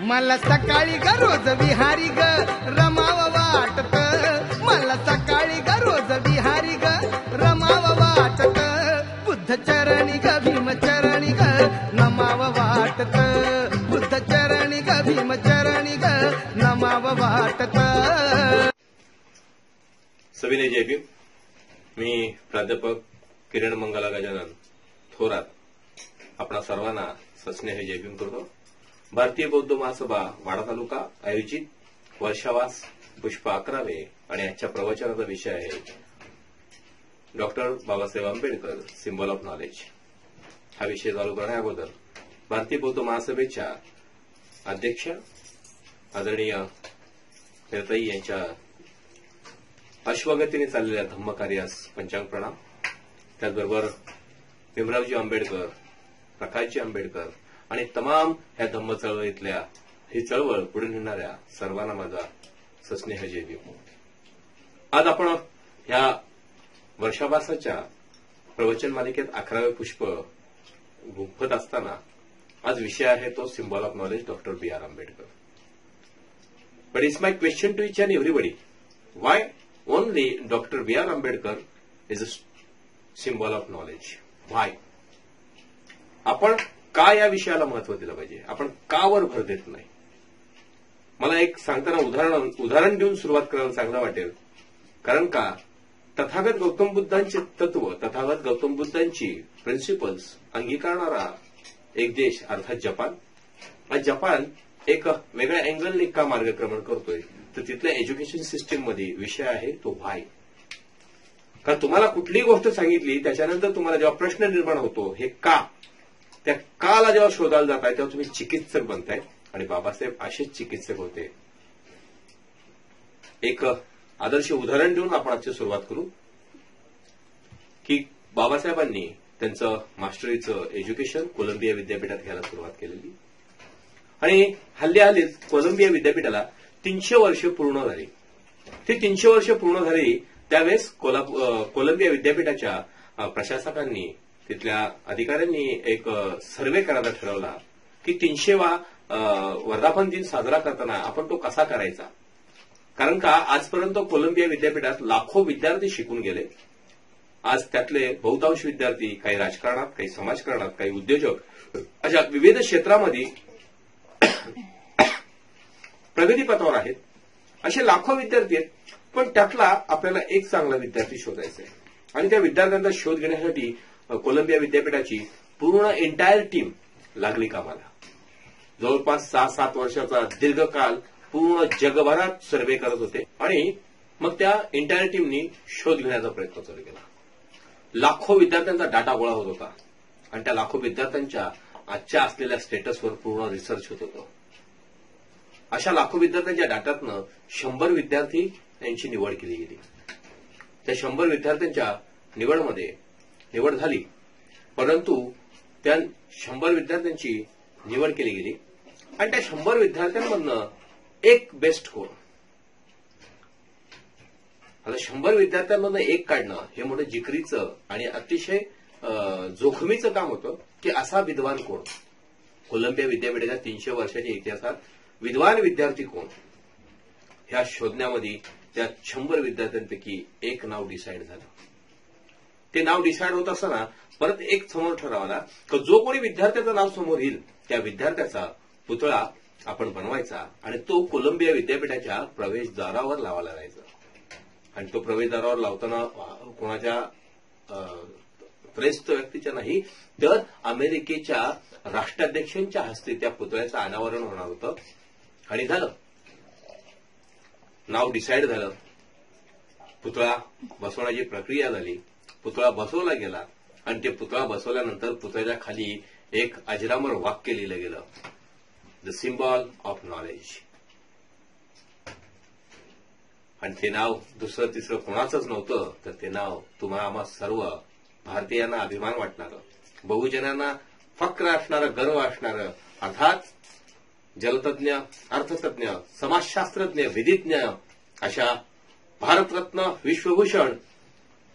मला सकाळी ग रोज विहारी ग रमाव वाटत, मला सकाळी ग रोज विहारी ग रमाव वाटत, बुद्ध चरणी ग भीम चरणी ग नमाव वाटत, बुद्ध चरणी ग भीम चरणी ग नमाव वाटत. सविनय जय भीम. मी प्राध्यापक किरण मंगला गजानन थोरात आपणा सर्वांना सस्नेह जय भीम करतो. भारतीय बौद्ध महासभा वाडा तालुका आयोजित वर्षावास पुष्प 11वे आणि आजच्या प्रवचनाचा विषय आहे doctor Babasaheb Ambedkar symbol of knowledge. हा विषय चालू करण्या अगोदर भारतीय बौद्ध महासभेच्या अध्यक्ष आदरणीय हिरताई यांच्या अश्वगतीने चाललेल्या धम्मकार्यास पंचांग प्रणाम. त्याचबरोबर भीमरावजी आंबेडकर, प्रकाशजी आंबेडकर आणि तमाम ह्या धम्म चळवळीतल्या ही चळवळ पुढे नेणाऱ्या सर्वांना माझा सस्नेह जय भीम. आज आपण ह्या वर्षावासाच्या प्रवचन मालिकेत 11वे पुष्प गुंफत असताना आज विषय आहे तो symbol of knowledge doctor B.R. Ambedkar. But it's my question to each and everybody, why only doctor B.R. Ambedkar is a symbol of knowledge? Why? आपण का या विषयाला महत्व दिलं पाहिजे? आपण का वर भर देत नाही? मला एक सांगताना उदाहरण देऊन सुरुवात करायला चांगलं वाटेल. कारण का तथागत गौतम बुद्धांचे तत्व, तथागत गौतम बुद्धांची प्रिन्सिपल्स अंगीकारणारा एक देश अर्थात जपान. आज जपान एक वेगळ्या अँगलने का मार्गक्रमण करतोय तर तिथल्या एज्युकेशन सिस्टीम मध्ये विषय आहे तो व्हाय. कारण तुम्हाला कुठलीही गोष्ट सांगितली त्याच्यानंतर तुम्हाला जेव्हा प्रश्न निर्माण होतो हे का, त्या काला जेव्हा शोधायला जाताय तेव्हा तुम्ही चिकित्सक बनताय आणि बाबासाहेब असेच चिकित्सक होते. एक आदर्श उदाहरण देऊन आपण आजची सुरुवात करू की बाबासाहेबांनी त्यांचं मास्टरीचं एज्युकेशन कोलंबिया विद्यापीठात घ्यायला सुरुवात केलेली आणि हल्लीच कोलंबिया विद्यापीठाला 300 वर्ष पूर्ण झाली. ती 300 वर्ष पूर्ण झाली त्यावेळेस कोलंबिया विद्यापीठाच्या प्रशासकांनी, तिथल्या अधिकाऱ्यांनी एक सर्व्हे करायला ठरवला की 300वा वर्धापन दिन साजरा करताना आपण तो कसा करायचा. कारण का आजपर्यंत कोलंबिया विद्यापीठात लाखो विद्यार्थी शिकून गेले. आज त्यातले बहुतांश विद्यार्थी काही राजकारणात, काही समाजकारणात, काही उद्योजक अशा विविध क्षेत्रामध्ये प्रगतीपथावर आहेत. असे लाखो विद्यार्थी आहेत. पण त्यातला आपल्याला एक चांगला विद्यार्थी शोधायचा आहे आणि त्या विद्यार्थ्यांचा शोध घेण्यासाठी कोलंबिया विद्यापीठाची पूर्ण एंटायर टीम लागली कामाला. जवळपास 6-7 वर्षाचा दीर्घकाल पूर्ण जगभरात सर्व्हे करत होते आणि मग त्या एंटायर टीमनी शोध घेण्याचा प्रयत्न चालू केला. लाखो विद्यार्थ्यांचा डाटा गोळा होत होता आणि त्या लाखो विद्यार्थ्यांच्या आजच्या असलेल्या स्टेटसवर पूर्ण रिसर्च होत होतं. अशा लाखो विद्यार्थ्यांच्या डाटातनं 100 विद्यार्थी यांची निवड केली गेली. त्या 100 विद्यार्थ्यांच्या निवड झाली, परंतु त्या 100 विद्यार्थ्यांची निवड केली गेली आणि त्या 100 विद्यार्थ्यांमधनं एक बेस्ट कोण. आता 100 विद्यार्थ्यांमधनं एक काढणं हे मोठं जिकरीचं आणि अतिशय जोखमीचं काम होतं की असा विद्वान कोण. कोलंबिया विद्यापीठाच्या 300 वर्षाच्या इतिहासात विद्वान विद्यार्थी कोण ह्या शोधण्यामध्ये त्या 100 विद्यार्थ्यांपैकी एक नाव डिसाईड झालं. ते नाव डिसाईड होत असताना परत एक समोर ठरवला की जो कोणी विद्यार्थ्याचं नाव समोर येईल त्या विद्यार्थ्याचा पुतळा आपण बनवायचा आणि तो कोलंबिया विद्यापीठाच्या प्रवेशद्वारावर लावायला जायचा. आणि तो प्रवेशद्वारावर लावताना कोणाच्या त्रयस्थ व्यक्तीच्या नाही तर अमेरिकेच्या राष्ट्राध्यक्षांच्या हस्ते त्या पुतळ्याचं अनावरण होणार होतं. आणि झालं, नाव डिसाईड झालं, पुतळा बसवण्याची प्रक्रिया झाली, पुतळा बसवला गेला आणि ते पुतळा बसवल्यानंतर पुतळ्याच्या खाली एक अजरामर वाक्य लिहिलं गेलं, द सिम्बॉल ऑफ नॉलेज. आणि ते नाव दुसरं तिसरं कोणाचंच नव्हतं तर ते नाव तुम्हाला आम्हा सर्व भारतीयांना अभिमान वाटणारं, बहुजनांना फक्र असणारं, गर्व असणारं, अर्थात जलतज्ञ, अर्थतज्ञ, समाजशास्त्रज्ञ, विधिज्ञ अशा भारतरत्न, विश्वभूषण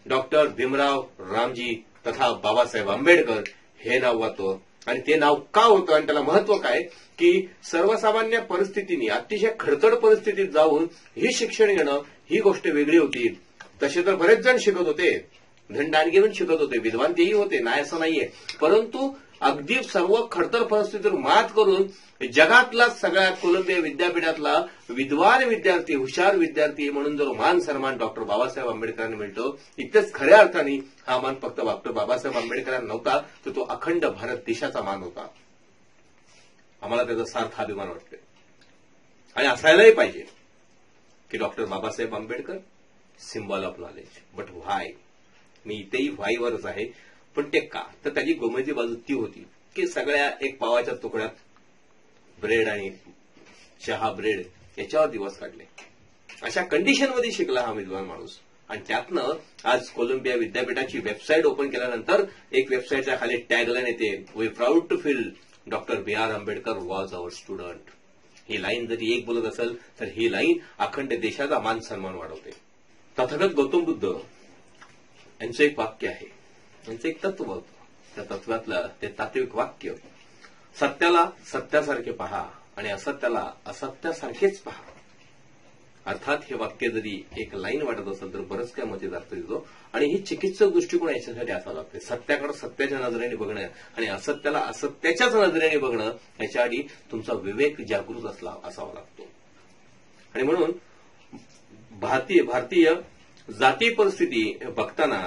डॉक्टर भीमराव रामजी तथा बाबासाहेब आंबेडकर हे नाव होतं आणि ते नाव का होतं आणि त्याला महत्व काय की सर्वसामान्य परिस्थितीने अतिशय खडतड परिस्थितीत जाऊन ही शिक्षण घेणं ही गोष्ट वेगळी होती. तसे तर बरेच जण शिकत होते, धनदान घेऊन शिकत होते, विद्वान तेही होते, नाही असं नाहीये. परंतु अगदी सर्व खडतर परिस्थितीवर मात करून जगातला सगळ्यात कोलंबिया विद्यापीठातला विद्वान विद्यार्थी, हुशार विद्यार्थी म्हणून जो मान सन्मान डॉक्टर बाबासाहेब आंबेडकरांना मिळतो, इतकेच खऱ्या अर्थाने हा मान फक्त डॉक्टर बाबासाहेब आंबेडकरांना नव्हता, तर तो अखंड भारत देशाचा मान होता. आम्हाला त्याचा सार्थ अभिमान वाटतोय आणि असायलाही पाहिजे की doctor Babasaheb Ambedkar symbol of knowledge. But why? मी इथेही व्हायवरच आहे. पण ते का? तर त्याची गोमती बाजू ती होती की सगळ्या एक पावाच्या तुकड्यात ब्रेड आणि चहा ब्रेड याच्यावर दिवस काढले. अशा कंडिशनमध्ये शिकला हा विद्वान माणूस. आणि त्यातनं आज कोलंबिया विद्यापीठाची वेबसाईट ओपन केल्यानंतर एक वेबसाईटच्या खाली टॅगलाईन येते, we proud to feel doctor B R Ambedkar was our student. ही लाईन जरी एक बोलत असेल तर ही लाईन अखंड देशाचा मान सन्मान वाढवते. तथागत गौतम बुद्ध यांचं एक वाक्य आहे, यांचं एक तत्व होतं. त्या तत्वातलं ते तात्विक वाक्य, सत्याला सत्यासारखे पहा आणि असत्याला असत्यासारखेच पहा. अर्थात हे वाक्य जरी एक लाईन वाटत असेल तर बरंच काय मजेत अर्थ देतो. आणि ही चिकित्सक दृष्टिकोन याच्यासाठी असावं लागते. सत्याकडे सत्याच्या नजरेने बघणं आणि असत्याला असत्याच्याच नजरेने बघणं याच्याआधी तुमचा विवेक जागृत असावा लागतो. आणि म्हणून भारतीय जाती परिस्थिती बघताना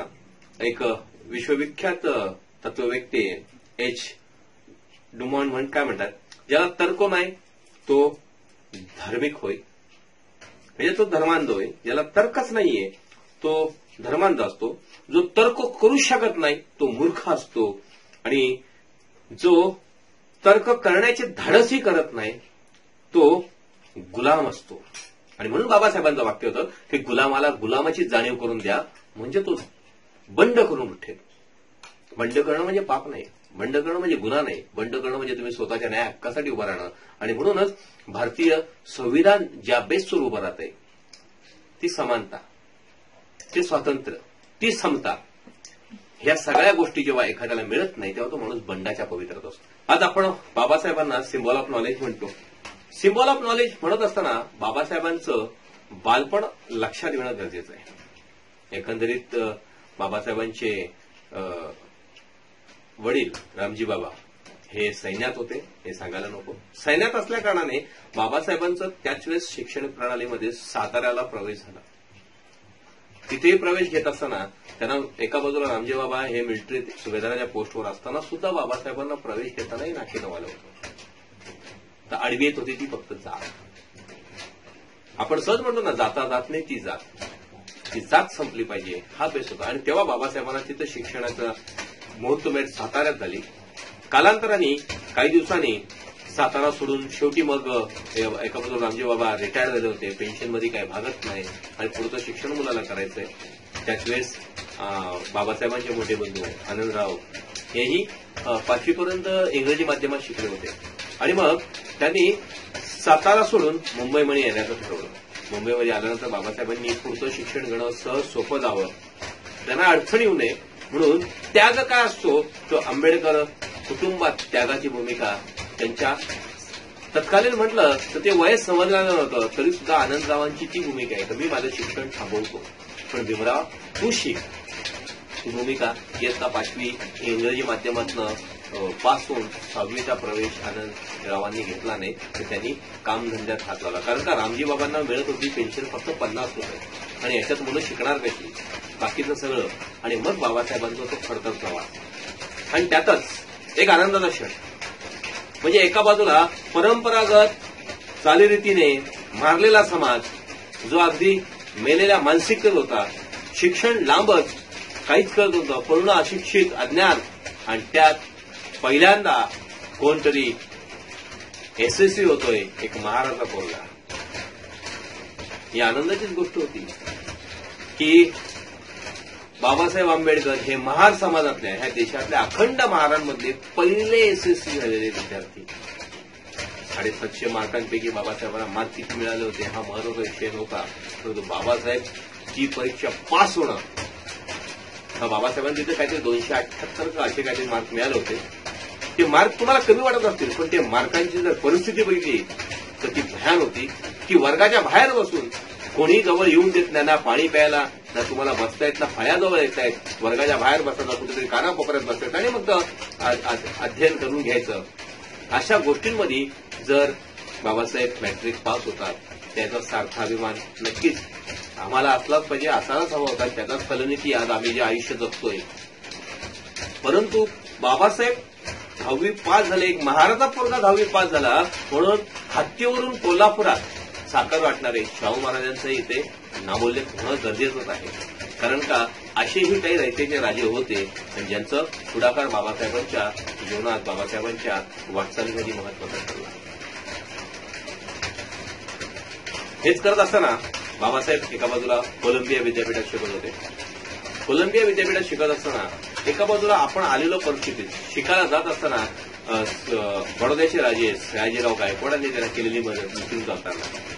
एक विश्वविख्यात तत्ववेत्ते एच डुमॉन काय म्हणतात, ज्याला तर्क नाही तो धार्मिक होय, म्हणजे तो धर्मांध होय. ज्याला तर्कच नाहीये तो धर्मांध असतो. जो तर्क करू शकत नाही तो मूर्ख असतो. आणि जो तर्क करण्याचे धाडसही करत नाही तो गुलाम असतो. आणि म्हणून बाबासाहेबांचं वाक्य होतं की गुलामाला गुलामाची जाणीव करून द्या म्हणजे तो बंड करून उठेल. बंड करणं म्हणजे पाप नाही, बंड करणं म्हणजे गुन्हा नाही, बंड करणं म्हणजे तुम्ही स्वतःच्या न्याय हक्कासाठी उभं राहणं. आणि म्हणूनच भारतीय संविधान ज्या बेसवर उभं राहतंय ती समानता, ते स्वातंत्र्य, ती समता, ह्या सगळ्या गोष्टी जेव्हा एखाद्याला मिळत नाही तेव्हा तो माणूस बंडाच्या पवित्रात असतो. आज आपण बाबासाहेबांना सिम्बॉल ऑफ नॉलेज म्हणतो. सिम्बॉल ऑफ नॉलेज म्हणत असताना बाबासाहेबांचं बालपण लक्षात येणं गरजेचं आहे. एकंदरीत बाबासाहेबांचे वडील रामजी बाबा हे सैन्यात होते, हे सांगायला नको. सैन्यात असल्या कारणाने बाबासाहेबांचं त्याच वेळेस शिक्षण प्रणालीमध्ये साताऱ्याला प्रवेश झाला. तिथेही प्रवेश घेत असताना त्यांना एका बाजूला रामजी बाबा हे मिलिटरी सुभेदाराच्या पोस्टवर असताना सुद्धा बाबासाहेबांना प्रवेश घेतानाही नाकीनं आलं होतं. तर आडवी येत होती ती फक्त जात. आपण सहज म्हणतो ना, जाता जात नाही ती जात, ती जात संपली पाहिजे हा बेस होता. आणि तेव्हा बाबासाहेबांना तिथं शिक्षणाचं मुहूर्तमेढ साताऱ्यात झाली. कालांतराने काही दिवसांनी सातारा सोडून शेवटी मग एका बाजूला रामजी बाबा रिटायर झाले होते, पेन्शनमध्ये काही भागत नाही आणि पुढचं शिक्षण मुलाला करायचंय. त्याच वेळेस बाबासाहेबांचे मोठे बंधू आनंदराव हेही 5वी पर्यंत इंग्रजी माध्यमात शिकले होते. आणि मग त्यांनी सातारा सोडून मुंबईमध्ये येण्याचं ठरवलं. मुंबईमध्ये आल्यानंतर बाबासाहेबांनी पुढचं शिक्षण घेणं सहज सोपं जावं, त्यांना अडचण येऊ नये म्हणून त्याग काय असतो तो आंबेडकर कुटुंबात त्यागाची भूमिका त्यांच्या तत्कालीन म्हटलं तर ते वयस समजलं नव्हतं तरी सुद्धा आनंदरावांची ती भूमिका आहे की मी माझं शिक्षण थांबवतो पण भीमराव तू शिक. ही भूमिका इयत्ता 5वी इंग्रजी माध्यमातून पास होऊन 6वीचा प्रवेश आनंदरावांनी घेतला नाही तर त्यांनी कामधंद्यात हात लावला. कारण का रामजी बाबांना मिळत होती पेन्शन फक्त 50 रुपये आणि याच्यात मुलं शिकणार कशी, बाकीचं सगळं. आणि मग बाबासाहेबांचा तो खडतर प्रवास आणि त्यातच एक आनंदाचा क्षण म्हणजे एका बाजूला परंपरागत चालीरीतीने मारलेला समाज जो अगदी मेलेल्या मानसिकतेत होता, शिक्षण लांबच काहीच करत होतं, पूर्ण अशिक्षित अज्ञान आणि त्यात पहिल्यांदा कोणतरी एसएससी होतोय एक महाराजा पोरगा. ही आनंदाचीच गोष्ट होती की बाबासाहेब आंबेडकर हे महार समाजातल्या ह्या देशातल्या अखंड महारांमधले पहिले एसएससी झालेले विद्यार्थी. 750 मार्कांपैकी बाबासाहेबांना मार्क किती मिळाले होते हा महत्वाचा विषय नव्हता, परंतु बाबासाहेब ती परीक्षा पास होणं, बाबासाहेबांना तिथे काहीतरी 278 का असे काहीतरी मार्क मिळाले होते ते मार्क तुम्हाला कमी वाटत असतील, पण ते मार्कांची जर परिस्थिती बघितली तर ती भयान होती की वर्गाच्या बाहेर बसून कोणी जवळ येऊन देत नाही, ना पाणी प्यायला, ना तुम्हाला बसता येत, ना फळ्याजवळ येत आहेत. वर्गाच्या बाहेर बसतात, कुठेतरी कानाकोपऱ्यात बसतात आणि मग अध्ययन करून घ्यायचं. अशा गोष्टींमध्ये जर बाबासाहेब मॅट्रिक पास होतात त्याचा सार्थ अभिमान नक्कीच आम्हाला असलाच पाहिजे, असायलाच हवा होता. त्याचाच फलन की आज आम्ही जे आयुष्य जगतोय. परंतु बाबासाहेब 10वी पास झाले, एक महाराजा पोरगा 10वी पास झाला म्हणून हत्तीवरून कोल्हापुरात साखर वाटणारे शाहू महाराजांचं इथे नामोल्लेख होणं गरजेचंच आहे. कारण का असेही काही रयतेचे राजे होते ज्यांचं पुढाकार बाबासाहेबांच्या जीवनात, बाबासाहेबांच्या वाटचालीमध्ये महत्वाचा ठरला. हेच करत असताना बाबासाहेब एका बाजूला कोलंबिया विद्यापीठात शिकत होते. कोलंबिया विद्यापीठात शिकत असताना एका बाजूला आपण आलेलो परिस्थितीत शिकायला जात असताना बडोद्याचे राजे सयाजीराव गायकवाडांनी त्यांना केलेली मदत निघून जाताना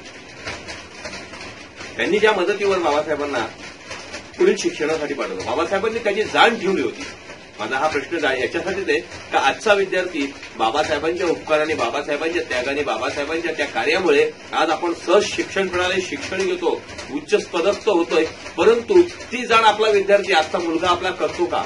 त्यांनी ज्या मदतीवर बाबासाहेबांना पुढील शिक्षणासाठी पाठवलं, बाबासाहेबांनी त्याची जाण ठेवली होती. माझा हा प्रश्न याच्यासाठीच आहे का आजचा विद्यार्थी बाबासाहेबांच्या उपकाराने, बाबासाहेबांच्या त्यागाने, बाबासाहेबांच्या त्या कार्यामुळे आज आपण सहज शिक्षण प्रणाली शिक्षण घेतो, उच्च पदस्थ होतोय. परंतु ती जाण आपला विद्यार्थी, आजचा मुलगा आपला करतो का,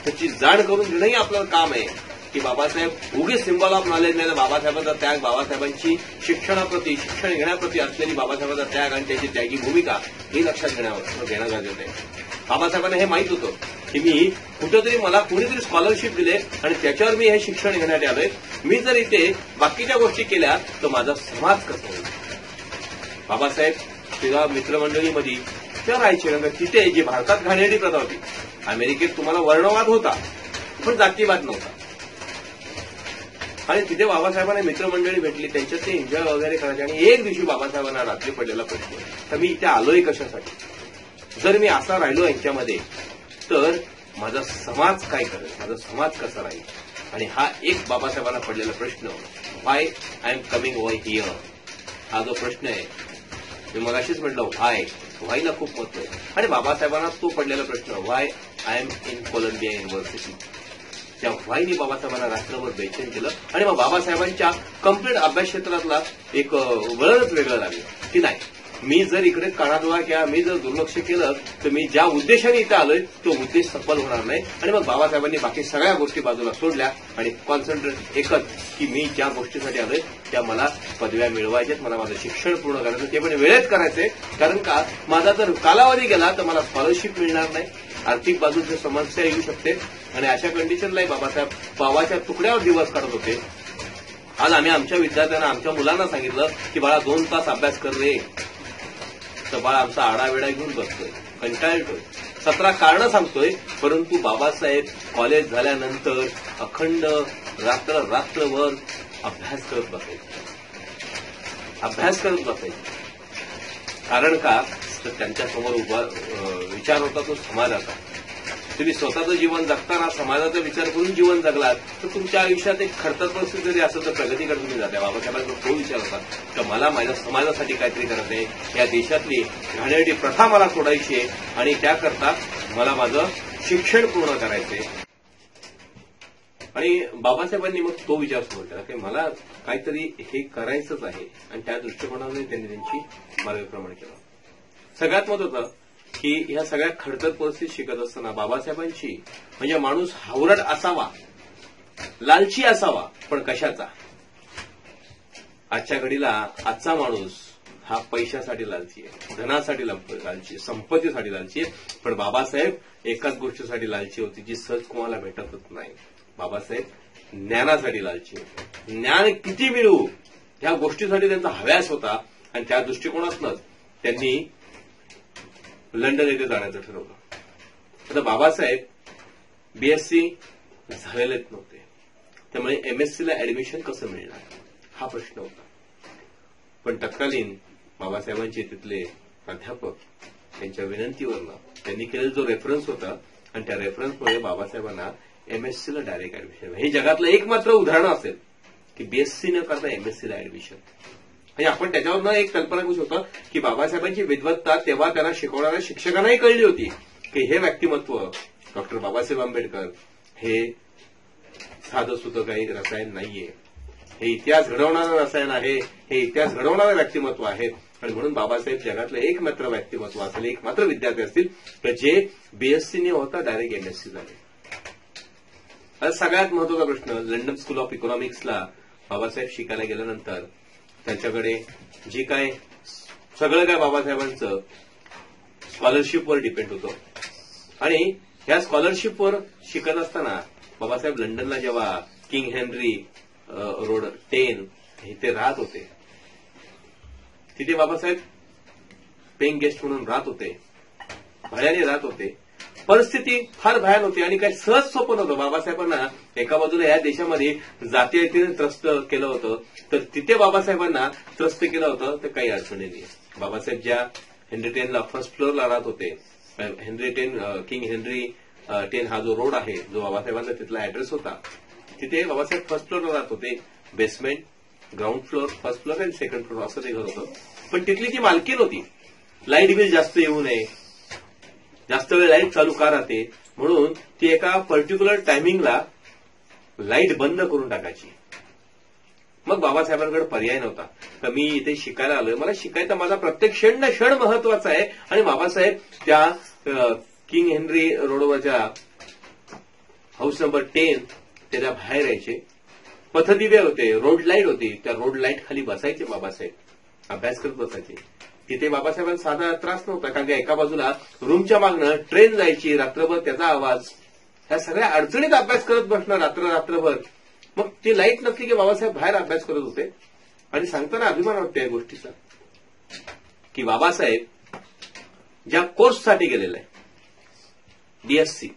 त्याची जाण करून घेणंही आपलं काम आहे. की बाबासाहेब उगीच सिम्बॉल ऑफ नॉलेज नाही, बाबासाहेबांचा त्याग, बाबासाहेबांची शिक्षणाप्रती, शिक्षण घेण्याप्रती असलेली बाबासाहेबांचा त्याग आणि त्याची त्यागी भूमिका ही लक्षात घेणं गरजेचं आहे. बाबासाहेबांना हे माहित होतं की मी कुठेतरी मला कुणीतरी स्कॉलरशिप दिले आणि त्याच्यावर मी हे शिक्षण घेण्यात आलोय. मी जर इथे बाकीच्या गोष्टी केल्या तर माझा समाज कसा होईल. बाबासाहेब तेव्हा मित्रमंडळीमध्ये त्या राहायचे, कारण तिथे जी भारतात घाणेरडी प्रथा होती. अमेरिकेत तुम्हाला वर्णवाद होता पण जातीवाद नव्हता. आणि तिथे बाबासाहेबांना मित्रमंडळी भेटली, त्यांच्यात ते एन्जॉय वगैरे करायचे. आणि एक दिवशी बाबासाहेबांना रात्री पडलेला प्रश्न, तर मी इथे आलोय कशासाठी, जर मी असा राहिलो यांच्यामध्ये तर माझा समाज काय करेल, माझा समाज कसा राहील. आणि हा एक बाबासाहेबांना पडलेला प्रश्न, why I am coming over here, हा जो प्रश्न आहे मी मगाशीच म्हटलं व्हायला खूप महत्व आहे. आणि बाबासाहेबांना तो पडलेला प्रश्न, why I am in Columbia university, त्या व्हायनी बाबासाहेबांना रात्रभर बेचैन केलं. आणि मग बाबासाहेबांच्या कम्प्लीट अभ्यास क्षेत्रातला एक वळणच वेगळं लागलं की नाही, मी जर इकडे कानाडोळा किंवा मी जर दुर्लक्ष केलं तर मी ज्या उद्देशाने इथे आलोय तो उद्देश सफल होणार नाही. आणि मग बाबासाहेबांनी बाकी सगळ्या गोष्टी बाजूला सोडल्या आणि कॉन्सन्ट्रेट एकच की मी ज्या गोष्टीसाठी आलोय त्या मला पदव्या मिळवायच्यात, मला माझं शिक्षण पूर्ण करायचं, ते पण वेळेत करायचंय. कारण का माझा जर कालावधी गेला तर मला स्कॉलरशिप मिळणार नाही, आर्थिक बाजूची समस्या येऊ शकते. आणि अशा कंडिशनलाही बाबासाहेब पावाच्या तुकड्यावर दिवस काढत होते. आज आम्ही आमच्या विद्यार्थ्यांना, आमच्या मुलांना सांगितलं की बाळा 2 तास अभ्यास कर रे, तर बाळा आमचा आडावेडा घेऊन बसतोय, कंटाळतोय, 17 कारणं सांगतोय. परंतु बाबासाहेब कॉलेज झाल्यानंतर अखंड रात्रभर अभ्यास करत बसायचे. कारण का तर त्यांच्यासमोर विचार होता तो समाजाचा. तुम्ही स्वतःचं जीवन जगताना समाजाचा विचार करून जीवन जगलात तर तुमच्या आयुष्यात एक खडतर परिस्थिती जरी असेल तर प्रगतीकडे तुम्ही जाता. बाबासाहेबांचा तो विचार होता तर मला माझ्या समाजासाठी काहीतरी करायचं आहे, या देशातली घाणेरडी प्रथा मला सोडायची आहे आणि त्याकरता मला माझं शिक्षण पूर्ण करायचंय. आणि बाबासाहेबांनी मग तो विचार सुरू केला की मला काहीतरी हे करायचंच आहे आणि त्या दृष्टिकोनाने त्यांनी त्यांची मार्गक्रमण केलं. सगळ्यात महत्वाचं की ह्या सगळ्या खडतर परिस्थितीत शिकत असताना बाबासाहेबांची म्हणजे माणूस हावरट असावा, लालची असावा, पण कशाचा. आजच्या घडीला आजचा माणूस हा पैशासाठी लालची आहे, धनासाठी लालची, संपत्तीसाठी लालची आहे. पण बाबासाहेब एकाच गोष्टीसाठी लालची होती जी सहज कोणाला भेटतच नाही. बाबासाहेब ज्ञानासाठी लालची होते. ज्ञान किती मिळवू ह्या गोष्टीसाठी त्यांचा हव्यास होता आणि त्या दृष्टिकोनातूनच त्यांनी लंडन येथे जाण्याचं ठरवलं. आता बाबासाहेब बीएससी झालेलेच नव्हते, त्यामुळे एमएससीला ऍडमिशन कसं मिळणार हा प्रश्न होता. पण तत्कालीन बाबासाहेबांचे तिथले प्राध्यापक त्यांच्या विनंतीवरनं त्यांनी केलेला जो रेफरन्स होता आणि त्या रेफरन्समुळे बाबासाहेबांना एमएससीला डायरेक्ट ऍडमिशन. हे जगातलं एकमात्र उदाहरण असेल की बीएससी न करता एमएससीला ऍडमिशन. आणि आपण त्याच्यावरनं एक कल्पना करू शकतो की बाबासाहेबांची विद्वत्ता तेव्हा त्यांना शिकवणाऱ्या शिक्षकांनाही कळली होती की हे व्यक्तिमत्व डॉक्टर बाबासाहेब आंबेडकर हे साधं सुद्धा काही रसायन नाहीये. हे इतिहास घडवणारं रसायन आहे, हे इतिहास घडवणारं व्यक्तिमत्व आहे. आणि म्हणून बाबासाहेब जगातलं एकमात्र व्यक्तिमत्व असेल, एकमात्र विद्यार्थी असतील तर जे बीएससी ने होता डायरेक्ट एमएससी झाले. आता सगळ्यात महत्वाचा प्रश्न, लंडन स्कूल ऑफ इकॉनॉमिक्सला बाबासाहेब शिकायला गेल्यानंतर त्यांच्याकडे जी काय सगळं काय बाबासाहेबांचं स्कॉलरशिपवर डिपेंड होतं. आणि ह्या स्कॉलरशिपवर शिकत असताना बाबासाहेब लंडनला जेव्हा किंग हेनरी रोड 10 इथे राहत होते, तिथे बाबासाहेब पेइंग गेस्ट म्हणून राहत होते, भाड्याने राहत होते. परिस्थिती फार भयान होती आणि काही सहज सोपं नव्हतं. बाबासाहेबांना एका बाजूला या देशामध्ये जातीयतेने त्रस्त केलं होतं, तर तिथे बाबासाहेबांना त्रस्त केलं होतं, तर काही अडचणी नाही. बाबासाहेब ज्या हेनरी 10ला फर्स्ट फ्लोअरला राहत होते, हेनरी 10 किंग हेनरी 10 हा जो रोड आहे, जो बाबासाहेबांचा तिथला ऍड्रेस होता, तिथे बाबासाहेब फर्स्ट फ्लोअरला राहत होते. Basement, ground floor, first floor आणि सेकंड फ्लोअर असं ते घर होतं. पण तिथली जी मालकीण होती, लाईट बिल जास्त येऊ नये, जास्त वेळ लाईट चालू का राहते म्हणून ती एका पर्टिक्युलर टायमिंगला लाईट बंद करून टाकायची. मग बाबासाहेबांकडे पर्याय नव्हता. तर मी इथे शिकायला आलोय, मला शिकायचा माझा प्रत्येक क्षण ना क्षण महत्वाचा आहे. आणि बाबासाहेब त्या किंग हेनरी रोडवरच्या हाऊस नंबर 10 त्याच्या बाहेर यायचे. पथदिवे होते, रोड लाईट होती, त्या रोड लाईट खाली बसायचे बाबासाहेब, अभ्यास करत बसायचे. तिथे बाबासाहेबांना साधा त्रास नव्हता, कारण की एका बाजूला रूमच्या मागणं ट्रेन जायची, रात्रभर त्याचा आवाज, ह्या सगळ्या अडचणीत अभ्यास करत बसणं रात्रभर. मग ती लाईट नसली की बाबासाहेब बाहेर अभ्यास करत होते. आणि सांगताना अभिमान वाटतो या गोष्टीचा की बाबासाहेब ज्या कोर्ससाठी गेलेला आहे डीएससी,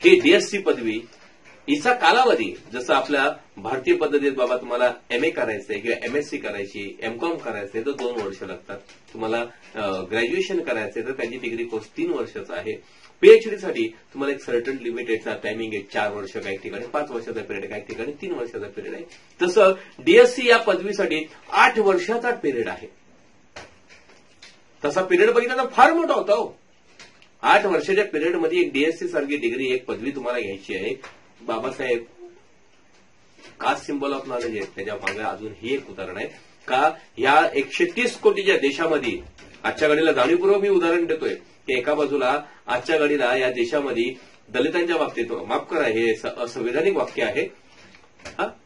ही डीएससी पदवी हिचा कालावधी जसं आपल्या भारतीय पद्धतीत बाबा तुम्हाला एमए करायचंय किंवा एमएससी करायची, एमकॉम करायचंय तर 2 वर्ष लागतात. तुम्हाला ग्रॅज्युएशन करायचंय तर त्याची डिग्री कोर्स 3 वर्षाचा आहे. पीएचडीसाठी तुम्हाला एक सर्टन लिमिटेडचा टायमिंग आहे, 4 वर्ष काही ठिकाणी, 5 वर्षाचा पिरियड आहे, काही ठिकाणी 3 वर्षाचा पिरियड आहे. तसं डीएससी या पदवीसाठी 8 वर्षाचा पिरियड आहे. तसा पिरियड बघितला तर फार मोठा होता हो. 8 वर्षाच्या पिरियडमध्ये एक डीएससी सारखी डिग्री, एक पदवी तुम्हाला घ्यायची आहे. Babasaheb caste symbol of knowledge आहे, त्याच्या मागे अजून ही एक उदाहरण आहे का या 130 कोटीच्या देशामध्ये आजच्या घडीला जाणीवपूर्वक मी उदाहरण देतोय की एका बाजूला आजच्या घडीला या देशामध्ये दलितांच्या बाबतीत, माफ करा हे असंवैधानिक वाक्य आहे,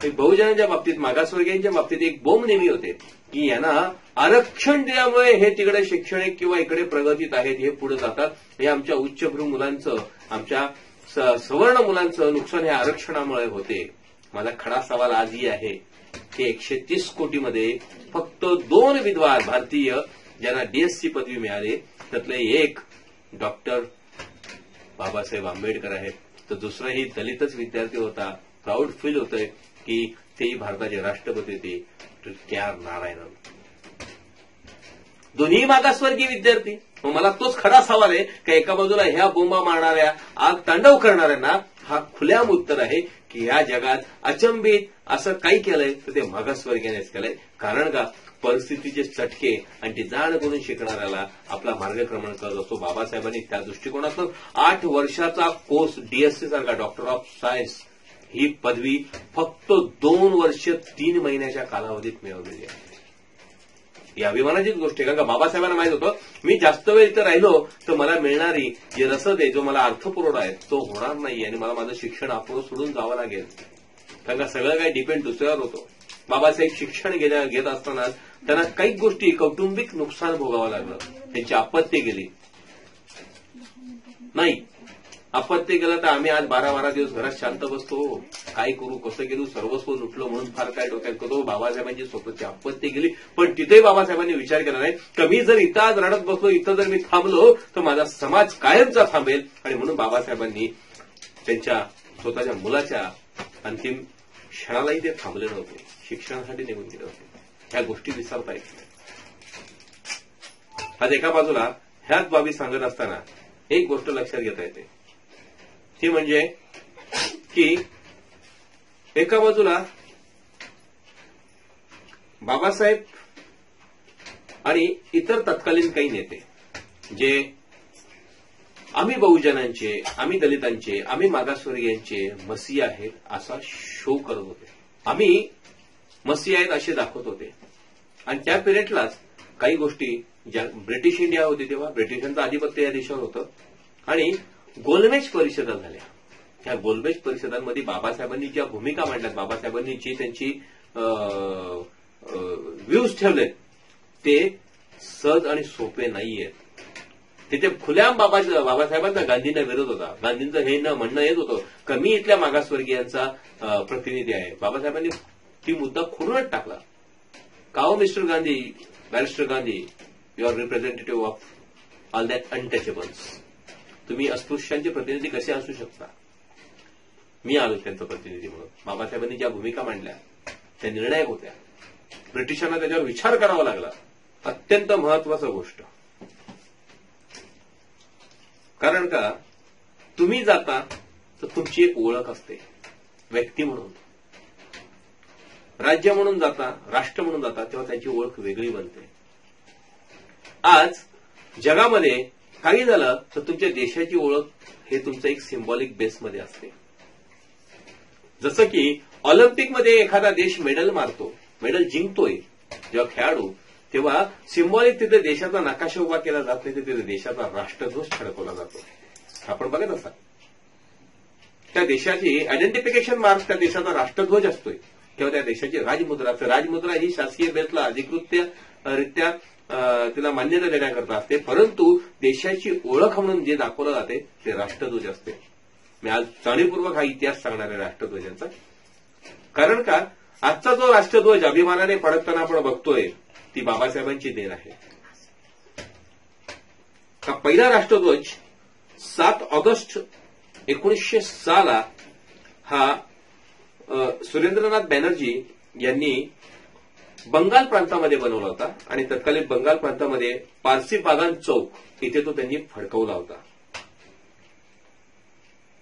बहुजनांच्या बाबतीत, मागासवर्गीयांच्या बाबतीत एक बोंब नेहमी होते की यांना आरक्षण दिल्यामुळे हे तिकडे शैक्षणिक किंवा इकडे प्रगतीत आहेत, हे पुढे जातात, हे आमच्या उच्चभ्रू मुलांचं, आमच्या सवर्ण मुलांचं नुकसान हे आरक्षणामुळे होते. माझा खडा सवाल आजही आहे की 130 कोटीमध्ये फक्त 2 विद्वान भारतीय ज्यांना डीएससी पदवी मिळाली, त्यातले एक डॉक्टर बाबासाहेब आंबेडकर आहेत, तर दुसराही दलितच विद्यार्थी होता. प्राऊड फील होतंय की तेही भारताचे राष्ट्रपती होते, के.आर. नारायणन. दोन्ही मागासवर्गीय विद्यार्थी. मग मला तोच खरा सवाल आहे की एका बाजूला ह्या बोंबा मारणाऱ्या, आग तांडव करणाऱ्यांना हा खुल्याम उत्तर आहे की या जगात अचंबित असं काही केलंय तर ते मागासवर्गीयानेच केलंय. कारण का परिस्थितीचे चटके आणि ती जाण करून शिकणाऱ्याला आपला मार्गक्रमण करत असतो. बाबासाहेबांनी त्या दृष्टिकोनातून 8 वर्षाचा कोर्स डीएससी सारखा डॉक्टर ऑफ सायन्स ही पदवी फक्त 2 वर्ष 3 महिन्याच्या कालावधीत मिळवलेली आहे. ही अभिमानाचीच गोष्ट आहे. कारण का बाबासाहेबांना माहित होतं मी जास्त वेळ इथं राहिलो तर मला मिळणारी जी रसद आहे, जो मला अर्थपुरवठा आहे तो होणार नाही आणि मला माझं शिक्षण अपुरं सोडून जावं लागेल. कारण का सगळं काही डिपेंड दुसऱ्यावर होतं. बाबासाहेब शिक्षण घेत असताना त्यांना काही गोष्टी कौटुंबिक नुकसान भोगावं लागलं. त्यांची आपत्ती गेली नाही. आपत्ती गेलं तर आम्ही आज 12-12 दिवस घरात शांत बसतो. काय करू, कसं केलं, सर्वस्व लुटलं म्हणून फार काय डोक्यात करतो. बाबासाहेबांची स्वतःची आपत्ती गेली, पण तिथेही बाबासाहेबांनी विचार केला नाही तर मी जर इथं आज रडत बसलो, इथं जर मी थांबलो तर माझा समाज कायमचा थांबेल. आणि म्हणून बाबासाहेबांनी त्यांच्या स्वतःच्या मुलाच्या अंतिम क्षणालाही ते थांबले नव्हते, शिक्षणासाठी निघून गेले होते. ह्या गोष्टी विसरता येत नाही. आज एका बाजूला ह्याच बाबी सांगत असताना एक गोष्ट लक्षात घेता येते, ती म्हणजे की एका बाजूला बाबासाहेब आणि इतर तत्कालीन काही नेते जे आम्ही बहुजनांचे, आम्ही दलितांचे, आम्ही मागासवर्गीयांचे मसीहा आहेत असा शो करत होते. आम्ही मसीहा आहेत असे दाखवत होते. आणि त्या पिरियडलाच काही गोष्टी ज्या ब्रिटिश इंडिया होती तेव्हा ब्रिटिशांचं आधिपत्य या देशावर होतं आणि गोलमेज परिषदा झाल्या. त्या गोलमेज परिषदांमध्ये बाबासाहेबांनी ज्या भूमिका मांडल्यात, बाबासाहेबांनी जी त्यांची व्ह्यूज ठेवलेत ते सहज आणि सोपे नाहीयेत. तिथे खुल्याम बाबासाहेबांचा गांधींना विरोध होता. गांधींचं हे म्हणणं येत होतं की मी इथल्या मागासवर्गीयांचा प्रतिनिधी आहे. बाबासाहेबांनी ती मुद्दा खोडूनच टाकला. का हो mister Gandhi, barrister Gandhi, you are representative of all that untouchables. तुम्ही अस्पृश्यांचे प्रतिनिधी कसे असू शकता? मी आलो त्यांचं प्रतिनिधी म्हणून. बाबासाहेबांनी ज्या भूमिका मांडल्या त्या निर्णायक होत्या. ब्रिटिशांना त्याच्यावर विचार करावा लागला. अत्यंत महत्वाची गोष्ट. कारण का तुम्ही जाता तर तुमची एक ओळख असते व्यक्ती म्हणून. राज्य म्हणून जाता, राष्ट्र म्हणून जाता तेव्हा त्याची ओळख वेगळी बनते. आज जगामध्ये काही झालं तर तुमच्या देशाची ओळख हे तुमचं एक सिम्बॉलिक बेसमध्ये असते. जसं की ऑलिम्पिकमध्ये एखादा देश मेडल मारतो, मेडल जिंकतोय जेव्हा खेळाडू, तेव्हा सिम्बॉलिक तिथे देशाचा नकाशा उभा केला जात नाही, तिथे देशाचा राष्ट्रध्वज फडकवला जातो. आपण बघत असाल त्या देशाची आयडेंटिफिकेशन मार्क त्या देशाचा राष्ट्रध्वज असतोय किंवा त्या देशाची राजमुद्रा. राजमुद्रा ही शासकीय बेसला अधिकृतरित्या तिला मान्यता देण्याकरता असते, परंतु देशाची ओळख म्हणून जे दाखवलं जाते ते राष्ट्रध्वज असते. मी आज जाणीवपूर्वक हा इतिहास सांगणार आहे राष्ट्रध्वजांचा. कारण का आजचा जो राष्ट्रध्वज अभिमानाने फडकताना आपण बघतोय ती बाबासाहेबांची देण आहे. हा पहिला राष्ट्रध्वज 7 ऑगस्ट 1906 हा सुरेंद्रनाथ बॅनर्जी यांनी बंगाल प्रांतामध्ये बनवला होता आणि तत्कालीन बंगाल प्रांतामध्ये पारसी बागान चौक इथे तो त्यांनी फडकवला होता.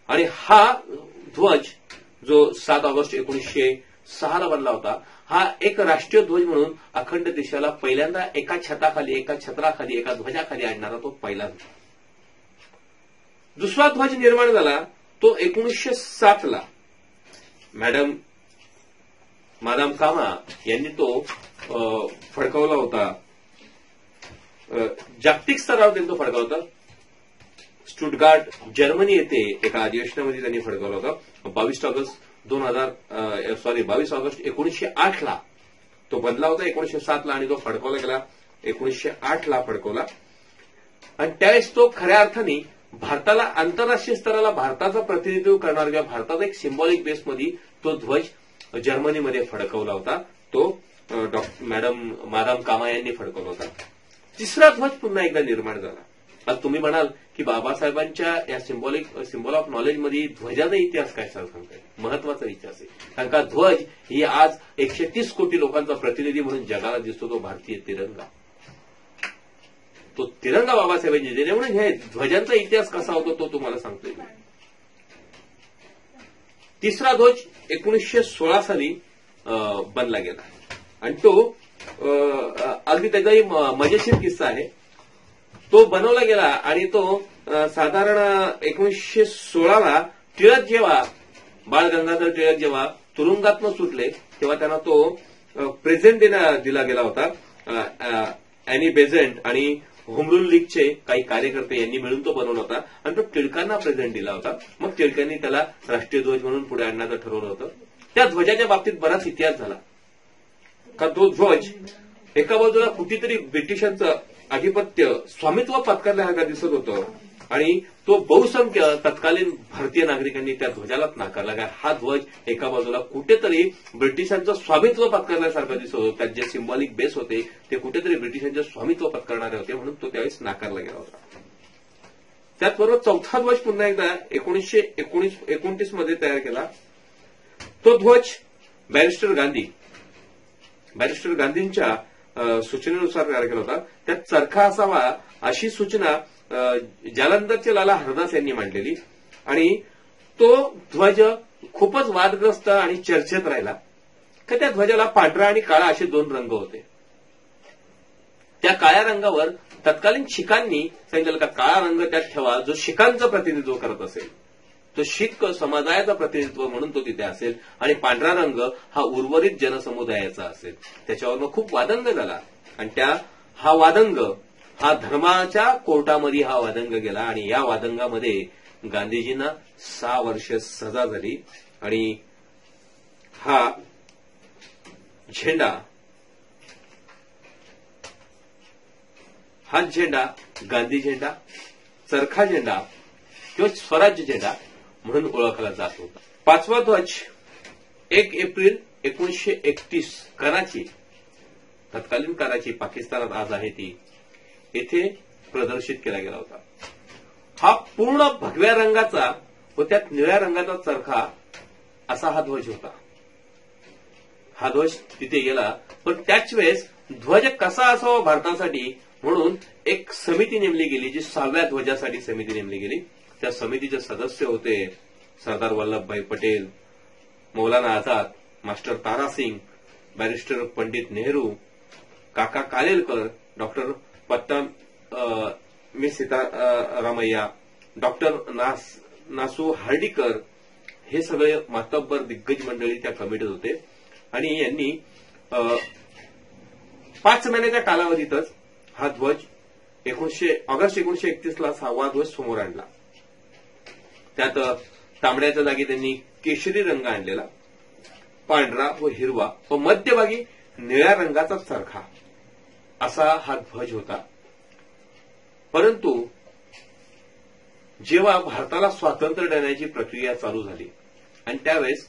आणि हा ध्वज जो 7 ऑगस्ट 1906 बनला होता हा एक राष्ट्रीय ध्वज म्हणून अखंड देशाला पहिल्यांदा एका छताखाली, एका छत्राखाली, एका ध्वजाखाली आणणारा तो पहिला. दुसरा ध्वज निर्माण झाला तो 1907 मादाम कामा यांनी तो फडकवला होता. जागतिक स्तरावर त्यांनी तो फडकवला होता. स्टुटगार्ट जर्मनी येथे एका अधिवेशनामध्ये त्यांनी फडकवला होता. 22 ऑगस्ट 1908 तो बनला होता 1907 आणि तो फडकवला गेला 1908 फडकवला. आणि त्यावेळेस तो खऱ्या अर्थाने भारताला आंतरराष्ट्रीय स्तराला भारताचं प्रतिनिधित्व करणारा किंवा भारताचा एक सिम्बॉलिक बेसमध्ये तो ध्वज जर्मनीमध्ये फडकवला होता. तो मादाम कामा यांनी फडकवला होता. तिसरा ध्वज पुन्हा एकदा निर्माण झाला. आज तुम्ही म्हणाल की बाबासाहेबांच्या या सिम्बॉल ऑफ नॉलेजमध्ये ध्वजाचा इतिहास काय सांगताय? महत्वाचा इतिहास आहे. कारण का ध्वज ही आज 130 कोटी लोकांचा प्रतिनिधी म्हणून जगाला दिसतो तो भारतीय तिरंगा. तो तिरंगा बाबासाहेबांची दिले म्हणून हे ध्वजांचा इतिहास कसा होतो तो तुम्हाला सांगतोय. तिसरा ध्वज 1916 साली बनला गेला आणि तो अगदी त्याचाही मजेशीर किस्सा आहे. तो बनवला गेला आणि तो साधारण 1916 टिळक जेव्हा बाळ गंगाधर टिळक जेव्हा तुरुंगातनं सुटले तेव्हा त्यांना तो प्रेझेंट दिला गेला होता. अॅनी बेझंट आणि होम रूल लीगचे काही कार्यकर्ते यांनी मिळून तो बनवला होता आणि तो टिळकांना प्रेझेंट दिला होता. मग टिळकांनी त्याला राष्ट्रीय ध्वज म्हणून पुढे आणण्याचं ठरवलं होतं. त्या ध्वजाच्या बाबतीत बराच इतिहास झाला. का तो ध्वज एका बाजूला कुठेतरी ब्रिटिशांचं आधिपत्य स्वामित्व पत्करल्यासारखं दिसत होतं आणि तो बहुसंख्य तत्कालीन भारतीय नागरिकांनी त्या ध्वजालाच नाकारला. कारण हा ध्वज एका बाजूला कुठेतरी ब्रिटिशांचं स्वामित्व पत्करल्यासारखं दिसत होतं. त्यात जे सिम्बॉलिक बेस होते ते कुठेतरी ब्रिटिशांचं स्वामित्व पत्करणारे होते म्हणून तो त्यावेळेस नाकारला गेला होता. त्याचबरोबर चौथा ध्वज पुन्हा एकदा 1929 मध्ये तयार केला. तो ध्वज बॅरिस्टर गांधींच्या सूचनेनुसार तयार केला होता. त्यात चरखा असावा अशी सूचना जालंधरचे लाला हरदास यांनी मांडलेली आणि तो ध्वज खूपच वादग्रस्त आणि चर्चेत राहिला. का त्या ध्वजाला पांढरा आणि काळा असे 2 रंग होते. त्या काळ्या रंगावर तत्कालीन शिखांनी सांगितलं का काळा रंग त्यात ठेवा जो शिखांचं प्रतिनिधित्व करत असेल, तो शीख समुदायाचा प्रतिनिधित्व म्हणून तो तिथे असेल, आणि पांढरा रंग हा उर्वरित जनसमुदायाचा असेल. त्याच्यावर खूप वादंग झाला आणि हा वादंग हा धर्माच्या कोर्टामध्ये हा वादंग गेला आणि या वादंगामध्ये गांधीजींना 6 वर्ष सजा झाली. आणि हा झेंडा गांधी झेंडा, चरखा झेंडा किंवा स्वराज्य झेंडा म्हणून ओळखला जात होता. 5वा ध्वज 1 एप्रिल 1931 कराची, तत्कालीन कराची पाकिस्तानात आज आहे ती, येथे प्रदर्शित केला गेला होता. हा पूर्ण भगव्या रंगाचा व त्यात निळ्या रंगाचा चरखा असा हा ध्वज होता. हा ध्वज तिथे गेला, पण त्याच वेळेस ध्वज कसा असावा भारतासाठी म्हणून एक समिती नेमली गेली, जी 6व्या ध्वजासाठी समिती नेमली गेली. त्या समितीचे सदस्य होते सरदार वल्लभभाई पटेल, मौलाना आझाद, मास्टर तारासिंग, बॅरिस्टर पंडित नेहरू, काका कालेलकर, डॉक्टर मी सीतारामय्या, डॉक्टर नासू हार्डीकर, हे सगळे मातब्बर दिग्गज मंडळी त्या कमिटीत होते. आणि यांनी 5 महिन्याच्या कालावधीतच हा ध्वज ऑगस्ट 1931 6वा ध्वज समोर आणला. त्यात तांबड्याच्या जागी त्यांनी केशरी रंग आणलेला, पांढरा व हिरवा व मध्यभागी निळ्या रंगाचा चरखा असा हा ध्वज होता. परंतु जेव्हा भारताला स्वातंत्र्य देण्याची प्रक्रिया चालू झाली आणि त्यावेळेस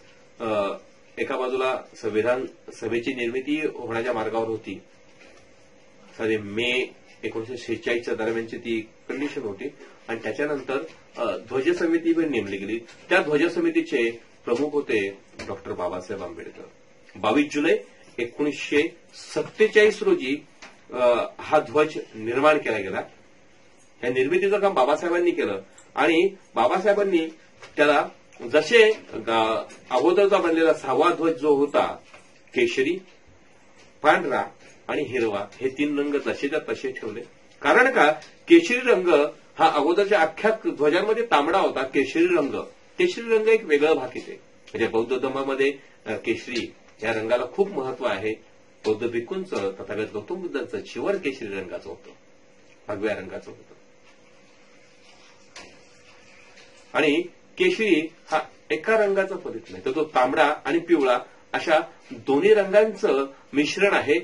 एका बाजूला संविधान सभेची निर्मिती होण्याच्या मार्गावर होती, साधे मे 1946च्या दरम्यानची ती कंडिशन होती, आणि त्याच्यानंतर ध्वज समिती पण नेमली गेली. त्या ध्वज समितीचे प्रमुख होते डॉक्टर बाबासाहेब आंबेडकर. 22 जुलै 1947 रोजी हा ध्वज निर्माण केला गेला. या निर्मितीचं काम बाबासाहेबांनी केलं आणि बाबासाहेबांनी त्याला जसे अगोदरचा बनलेला 6वा ध्वज जो होता केशरी, पांढरा आणि हिरवा हे 3 रंग तसेच्या तसे ठेवले. कारण का केशरी रंग हा अगोदरच्या अख्ख्या ध्वजांमध्ये तांबडा होता. केशरी रंग एक वेगळं भाग येते. म्हणजे बौद्ध धर्मामध्ये केशरी या रंगाला खूप महत्व आहे. बौद्ध भिक्खूंचं तथागत गौतम बुद्धांचं शिवर केशरी रंगाचं होतं, भगव्या रंगाचं होतं. आणि केशरी हा एका रंगाचा फलित नाही, तर तो तांबडा आणि पिवळा अशा दोन्ही रंगांचं मिश्रण आहे.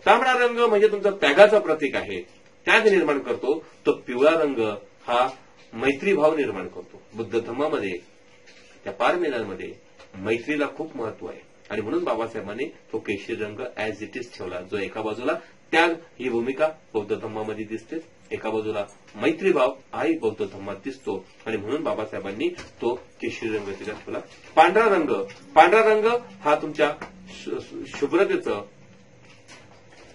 तांबडा रंग म्हणजे तुमचा त्यागाचं प्रतीक आहे, त्याग निर्माण करतो. तो पिवळा रंग हा मैत्रीभाव निर्माण करतो. बुद्ध धर्मामध्ये त्या पारमेनांमध्ये मैत्रीला खूप महत्व आहे आणि म्हणून बाबासाहेबांनी तो केशरी रंग ऍज इट इज ठेवला, जो एका बाजूला त्याग ही भूमिका बौद्ध धर्मामध्ये दिसते, एका बाजूला मैत्रीभाव हाही बौद्ध धर्मात दिसतो, आणि म्हणून बाबासाहेबांनी तो केशरी रंग तिला ठेवला. पांढरा रंग हा तुमच्या शुभ्रतेचं,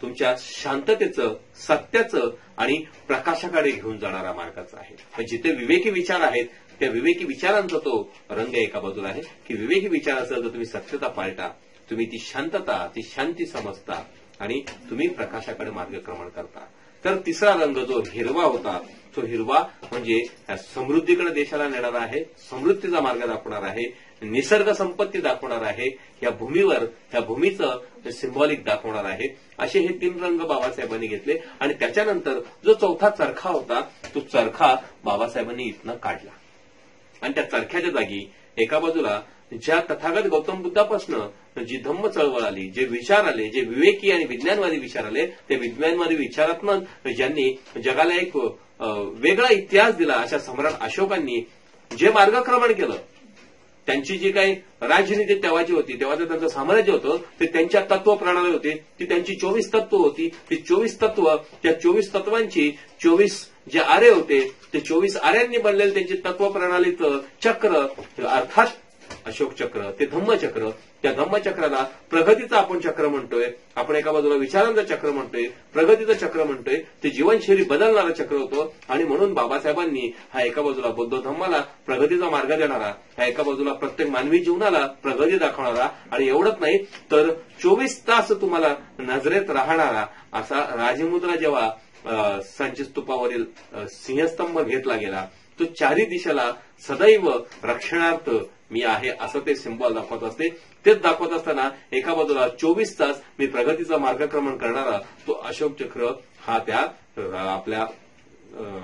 तुमच्या शांततेचं, सत्याचं आणि प्रकाशाकडे घेऊन जाणारा मार्गाचा आहे. जिथे विवेकी विचार आहेत त्या विवेकी विचारांचा तो रंग एका बाजूला आहे की विवेकी विचार असेल तर तुम्ही सत्यता पाळता, तुम्ही ती शांतता, ती शांती समजता आणि तुम्ही प्रकाशाकडे मार्गक्रमण करता. तर तिसरा रंग जो हिरवा होता, तो हिरवा म्हणजे समृद्धीकडे देशाला नेणारा आहे, समृद्धीचा मार्ग दाखवणार आहे, निसर्ग संपत्ती दाखवणार आहे, या भूमीवर त्या भूमीचं सिंबॉलिक दाखवणार आहे. असे हे 3 रंग बाबासाहेबांनी घेतले. आणि त्याच्यानंतर जो चौथा चरखा होता, तो चरखा बाबासाहेबांनी इथनं काढला आणि त्या चरख्याच्या जागी एका बाजूला ज्या तथागत गौतम बुद्धापासून जी धम्म चळवळ आली, जे विचार आले, जे विवेकी आणि विज्ञानवादी विचार आले, ते विज्ञानवादी विचारात्मक ज्यांनी जगाला एक वेगळा इतिहास दिला, अशा सम्राट अशोकांनी जे मार्गक्रमण केलं, त्यांची जी काही राजनीती तेव्हाची होती, तेव्हाचं त्यांचं साम्राज्य होतं, ते त्यांच्या तत्व प्रणाली होती, ती त्यांची 24 तत्व होती. ती 24 तत्व, त्या 24 तत्वांची 24 जे आरे होते, ते 24 आर्यांनी बनलेलं त्यांची तत्व प्रणालीचं चक्र, अर्थात अशोक चक्र, ते धम्मचक्र, त्या धम्मचक्राला प्रगतीचं आपण चक्र म्हणतोय, आपण एका बाजूला विचारांचं चक्र म्हणतोय, प्रगतीचं चक्र म्हणतोय, ते जीवनशैली बदलणारं चक्र होतं. आणि म्हणून बाबासाहेबांनी हा एका बाजूला बौद्ध धम्माला प्रगतीचा मार्ग देणारा, ह्या एका बाजूला प्रत्येक मानवी जीवनाला प्रगती दाखवणारा, आणि एवढंच नाही तर 24 तास तुम्हाला नजरेत राहणारा असा राजमुद्रा जेव्हा सांची स्तूपावरील सिंहस्तंभ घेतला गेला, तो चारी दिशेला सदैव रक्षणार्थ मी आहे असं ते सिंबॉल दाखवत असते. तेच दाखवत असताना एका बाजूला 24 तास मी प्रगतीचा मार्गक्रमण करणारा तो अशोक चक्र हा त्या आपल्या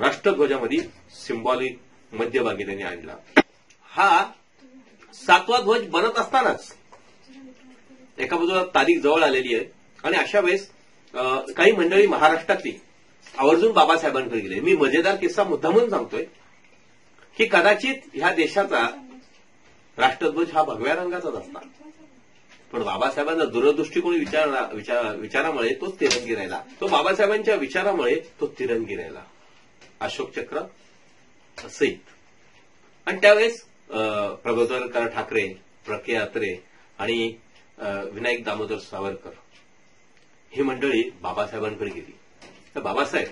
राष्ट्रध्वजामध्ये सिंबॉलिक मध्यभागी त्यांनी आणला. हा 7वा ध्वज बनत असतानाच एका बाजूला तारीख जवळ आलेली आहे आणि अशा वेळेस काही मंडळी महाराष्ट्रातली आवर्जून बाबासाहेबांकडे गेले. मी मजेदार किस्सा मुद्दामून सांगतोय की कदाचित ह्या देशाचा राष्ट्रध्वज हा भगव्या रंगाचाच असणार, पण बाबासाहेबांचा दूरदृष्टिकोनी विचारामुळे तो तिरंगी राहिला, तो बाबासाहेबांच्या विचारामुळे तो तिरंगी राहिला, अशोक चक्र सहित. आणि त्यावेळेस प्रबोधनकर ठाकरे, प्रके अत्रे आणि विनायक दामोदर सावरकर ही मंडळी बाबासाहेबांकडे गेली. तर बाबासाहेब,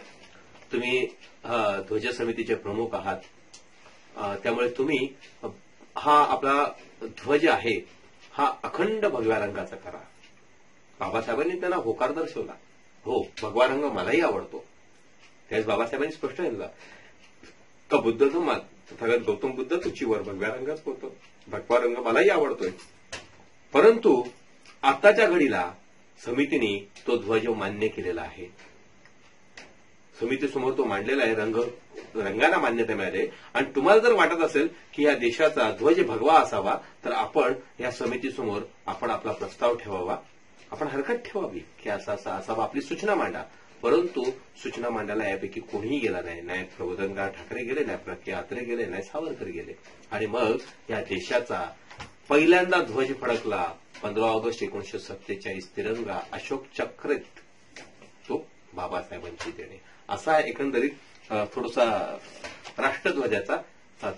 तुम्ही ध्वज समितीचे प्रमुख आहात, त्यामुळे तुम्ही हा आपला ध्वज आहे हा अखंड भगव्या रंगाचा करा. बाबासाहेबांनी त्यांना होकार दर्शवला. हो, भगवा रंग मलाही आवडतो. त्यावेळेस बाबासाहेबांनी स्पष्ट सांगितलं का बुद्ध धम्मात तथागत गौतम बुद्ध तुचीवर भगव्या रंगाच होतो, भगवा रंग मलाही आवडतोय, परंतु आताच्या घडीला समितीने तो ध्वज मान्य केलेला आहे. समितीसमोर तो मांडलेला आहे, रंगाला मान्यता मिळाली. आणि तुम्हाला जर वाटत असेल की या देशाचा ध्वज भगवा असावा तर आपण या समितीसमोर आपण आपला प्रस्ताव ठेवावा, आपण हरकत ठेवावी की असा आपली सूचना मांडा. परंतु सूचना मांडायला यापैकी कोणीही गेला नाही. नाही प्रबोधनकार ठाकरे गेले, नाही प्रके अत्रे गेले, नाही सावरकर गेले. आणि मग या देशाचा पहिल्यांदा ध्वज फडकला 15 ऑगस्ट 1947 तिरंगा अशोक चक्रित, तो बाबासाहेबांची देणे. असा एकंदरीत थोडासा राष्ट्रध्वजाचा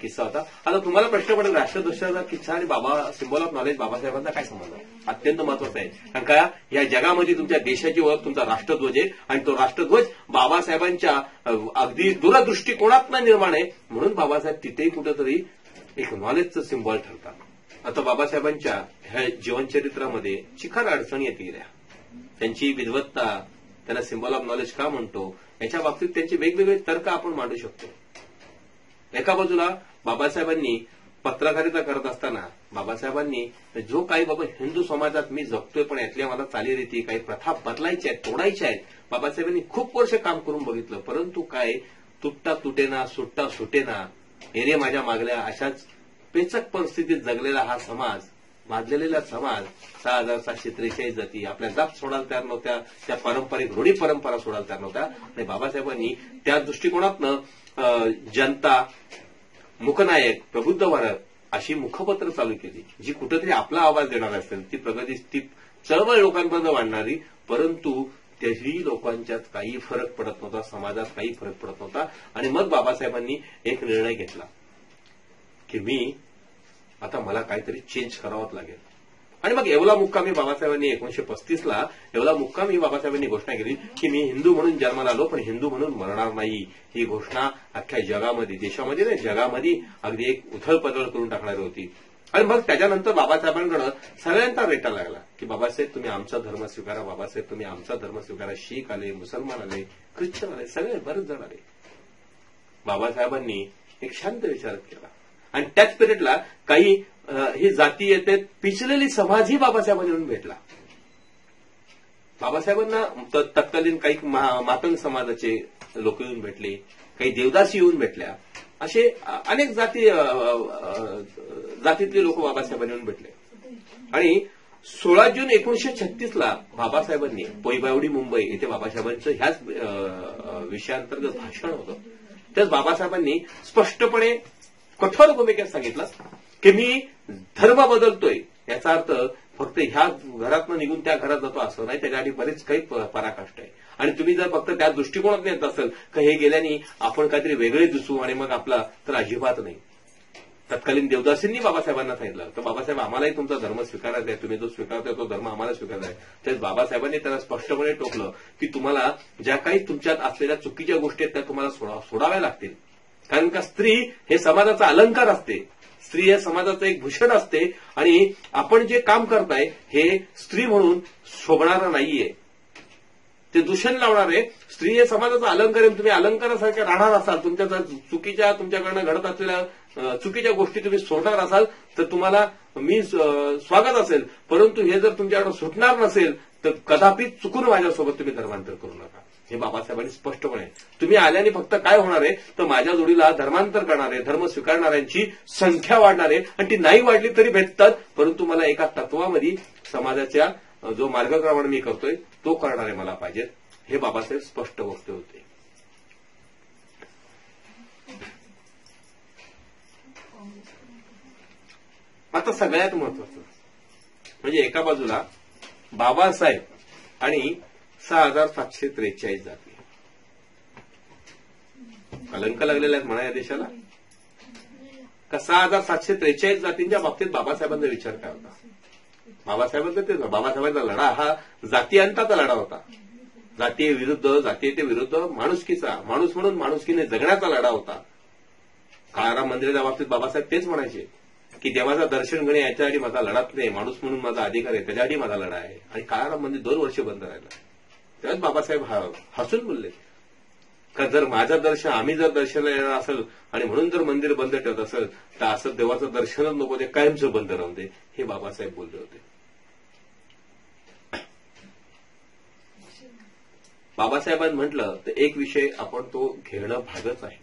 किस्सा होता. आता तुम्हाला प्रश्न पडेल, राष्ट्रध्वजाचा किस्सा आणि सिम्बॉल ऑफ नॉलेज बाबासाहेबांचा काय संबंध आहे? अत्यंत महत्वाचा आहे. कारण का या जगामध्ये तुमच्या देशाची ओळख तुमचा राष्ट्रध्वज आहे आणि तो राष्ट्रध्वज बाबासाहेबांच्या अगदी दूरदृष्टिकोनातून निर्माण आहे. म्हणून बाबासाहेब तिथेही कुठेतरी एक नॉलेजचं सिम्बॉल ठरतात. आता बाबासाहेबांच्या ह्या जीवनचरित्रामध्ये चिखल अडचणी येत गेल्या. त्यांची विद्वत्ता, त्यांना सिम्बॉल ऑफ नॉलेज का म्हणतो याच्या बाबतीत त्यांचे वेगवेगळे तर्क आपण मांडू शकतो. एका बाजूला बाबासाहेबांनी पत्रकारिता करत असताना बाबासाहेबांनी जो काही बाबा हिंदू समाजात मी जगतोय पण यातल्या मला चालीरीती काही प्रथा बदलायच्या आहेत, तोडायच्या आहेत, बाबासाहेबांनी खूप वर्ष काम करून बघितलं. परंतु काय तुटता तुटेना, सुटता सुटेना, येणे माझ्या मागल्या अशाच पेचक परिस्थितीत जगलेला हा समाज, माजलेला समाज, 6743 जाती आपल्या जात सोडायला तयार नव्हत्या, त्या पारंपरिक रूढी परंपरा सोडायला तयार नव्हत्या. आणि बाबासाहेबांनी त्या दृष्टिकोनातनं जनता, मुकनायक, प्रबुद्ध भारत अशी मुखपत्र चालू केली, जी कुठेतरी आपला आवाज देणार असेल, ती प्रगती, ती चळवळ लोकांपर्यंत वाढणारी. परंतु त्याही लोकांच्यात काही फरक पडत नव्हता, समाजात काही फरक पडत नव्हता. आणि मग बाबासाहेबांनी एक निर्णय घेतला की मी आता मला काहीतरी चेंज करावंच लागेल. आणि मग येवला मुक्कामी बाबासाहेबांनी 1935ला येवला मुक्कामी बाबासाहेबांनी घोषणा केली की मी हिंदू म्हणून जन्माला आलो पण हिंदू म्हणून मरणार नाही. ही घोषणा अख्ख्या जगामध्ये, देशामध्ये नाही जगामध्ये अगदी एक उथलपथल करून टाकणारी होती. आणि मग त्याच्यानंतर बाबासाहेबांकडे सगळ्यांचा रेटा लागला की बाबासाहेब तुम्ही आमचा धर्म स्वीकारा, बाबासाहेब तुम्ही आमचा धर्म स्वीकारा. शीख आले, मुसलमान आले, ख्रिश्चन आले, सगळे बरेच जण आले. बाबासाहेबांनी एक शांत विचार केला आणि त्याच पिरियडला काही ही जाती येते पिचलेली समाजही बाबासाहेबांनी येऊन भेटला. बाबासाहेबांना तत्कालीन काही मातंग समाजाचे लोक येऊन भेटले, काही देवदासी येऊन भेटल्या, असे अनेक जातीतले लोक बाबासाहेबांनी येऊन भेटले. आणि 16 जून 1936ला बाबासाहेबांनी पोईबावडी मुंबई येथे बाबासाहेबांचं ह्याच विषयाअंतर्गत भाषण होतं. त्याच बाबासाहेबांनी स्पष्टपणे कठोर भूमिकेत सांगितलं की मी धर्म बदलतोय, याचा अर्थ फक्त ह्या घरातनं निघून त्या घरात जातो असं नाही, त्याच्यासाठी बरेच काही पराकाष्ठ आहे. आणि तुम्ही जर फक्त त्या दृष्टिकोनात येत असेल की हे गेल्याने आपण काहीतरी वेगळे दिसू आणि मग आपला, तर अजिबात नाही. तत्कालीन देवदासींनी बाबासाहेबांना सांगितलं तर बाबासाहेब आम्हालाही तुमचा धर्म स्वीकारायचा आहे, तुम्ही जो स्वीकारताय तो धर्म आम्हाला स्वीकारायचा आहे. त्यात बाबासाहेबांनी त्यांना स्पष्टपणे टोकलं की तुम्हाला ज्या काही तुमच्यात असलेल्या चुकीच्या गोष्टी आहेत त्या तुम्हाला सोडाव्या लागतील. कारण का स्त्री हे समाजाचा अलंकार असते, स्त्री हे समाजाचं एक भूषण असते आणि आपण जे काम करताय हे स्त्री म्हणून शोभणारं नाहीये, ते दूषण लावणार आहे. स्त्री हे समाजाचा अलंकार आहे, तुम्ही अलंकारासारखे राहणार असाल, तुमच्याकडनं घडत असलेल्या चुकीच्या गोष्टी तुम्ही सोडणार असाल तर तुम्हाला मी स्वागत असेल, परंतु हे जर तुमच्याकडे सुटणार नसेल तर कदापि चुकून माझ्यासोबत तुम्ही धर्मांतर करू नका. हे बाबासाहेबांनी स्पष्टपणे, तुम्ही आल्याने फक्त काय होणार आहे तर माझ्या जोडीला धर्मांतर करणारे, धर्म स्वीकारणाऱ्यांची संख्या वाढणार आहे आणि ती नाही वाढली तरी भेटतात, परंतु मला एका तत्वामध्ये समाजाच्या जो मार्गक्रमण मी करतोय तो करणारे मला पाहिजेत. हे बाबासाहेब स्पष्ट वक्ते होते. आता सगळ्यात महत्वाचं म्हणजे एका बाजूला बाबासाहेब आणि 6,743 जाती. कलंक लागलेल्या आहेत म्हणा या देशाला का 6,743 जातींच्या बाबतीत बाबासाहेबांचा विचार काय होता? बाबासाहेबांचा तेच, बाबासाहेबांचा लढा हा जातीअंताचा लढा होता. जातीयते विरुद्ध माणुसकीचा, माणूस म्हणून माणुसकीने जगण्याचा लढा होता. काळाराम मंदिराच्या बाबतीत बाबासाहेब तेच म्हणायचे की देवाचं दर्शन घेणे याच्यासाठी माझा लढाच नाही, माणूस म्हणून माझा अधिकार आहे त्याच्यासाठी माझा लढा आहे. आणि काळाराम मंदिर 2 वर्ष बंद राहिलं. तेव्हाच बाबासाहेब हसून बोलले का जर आम्ही जर दर्शनाला येणार असेल आणि म्हणून जर मंदिर बंद ठेवत असेल तर असं देवाचं दर्शनच नको, ते कायमचं बंद राहून दे. हे बाबासाहेब बोलले होते. बाबासाहेबांनी म्हटलं तर एक विषय आपण तो घेणं भागच आहे.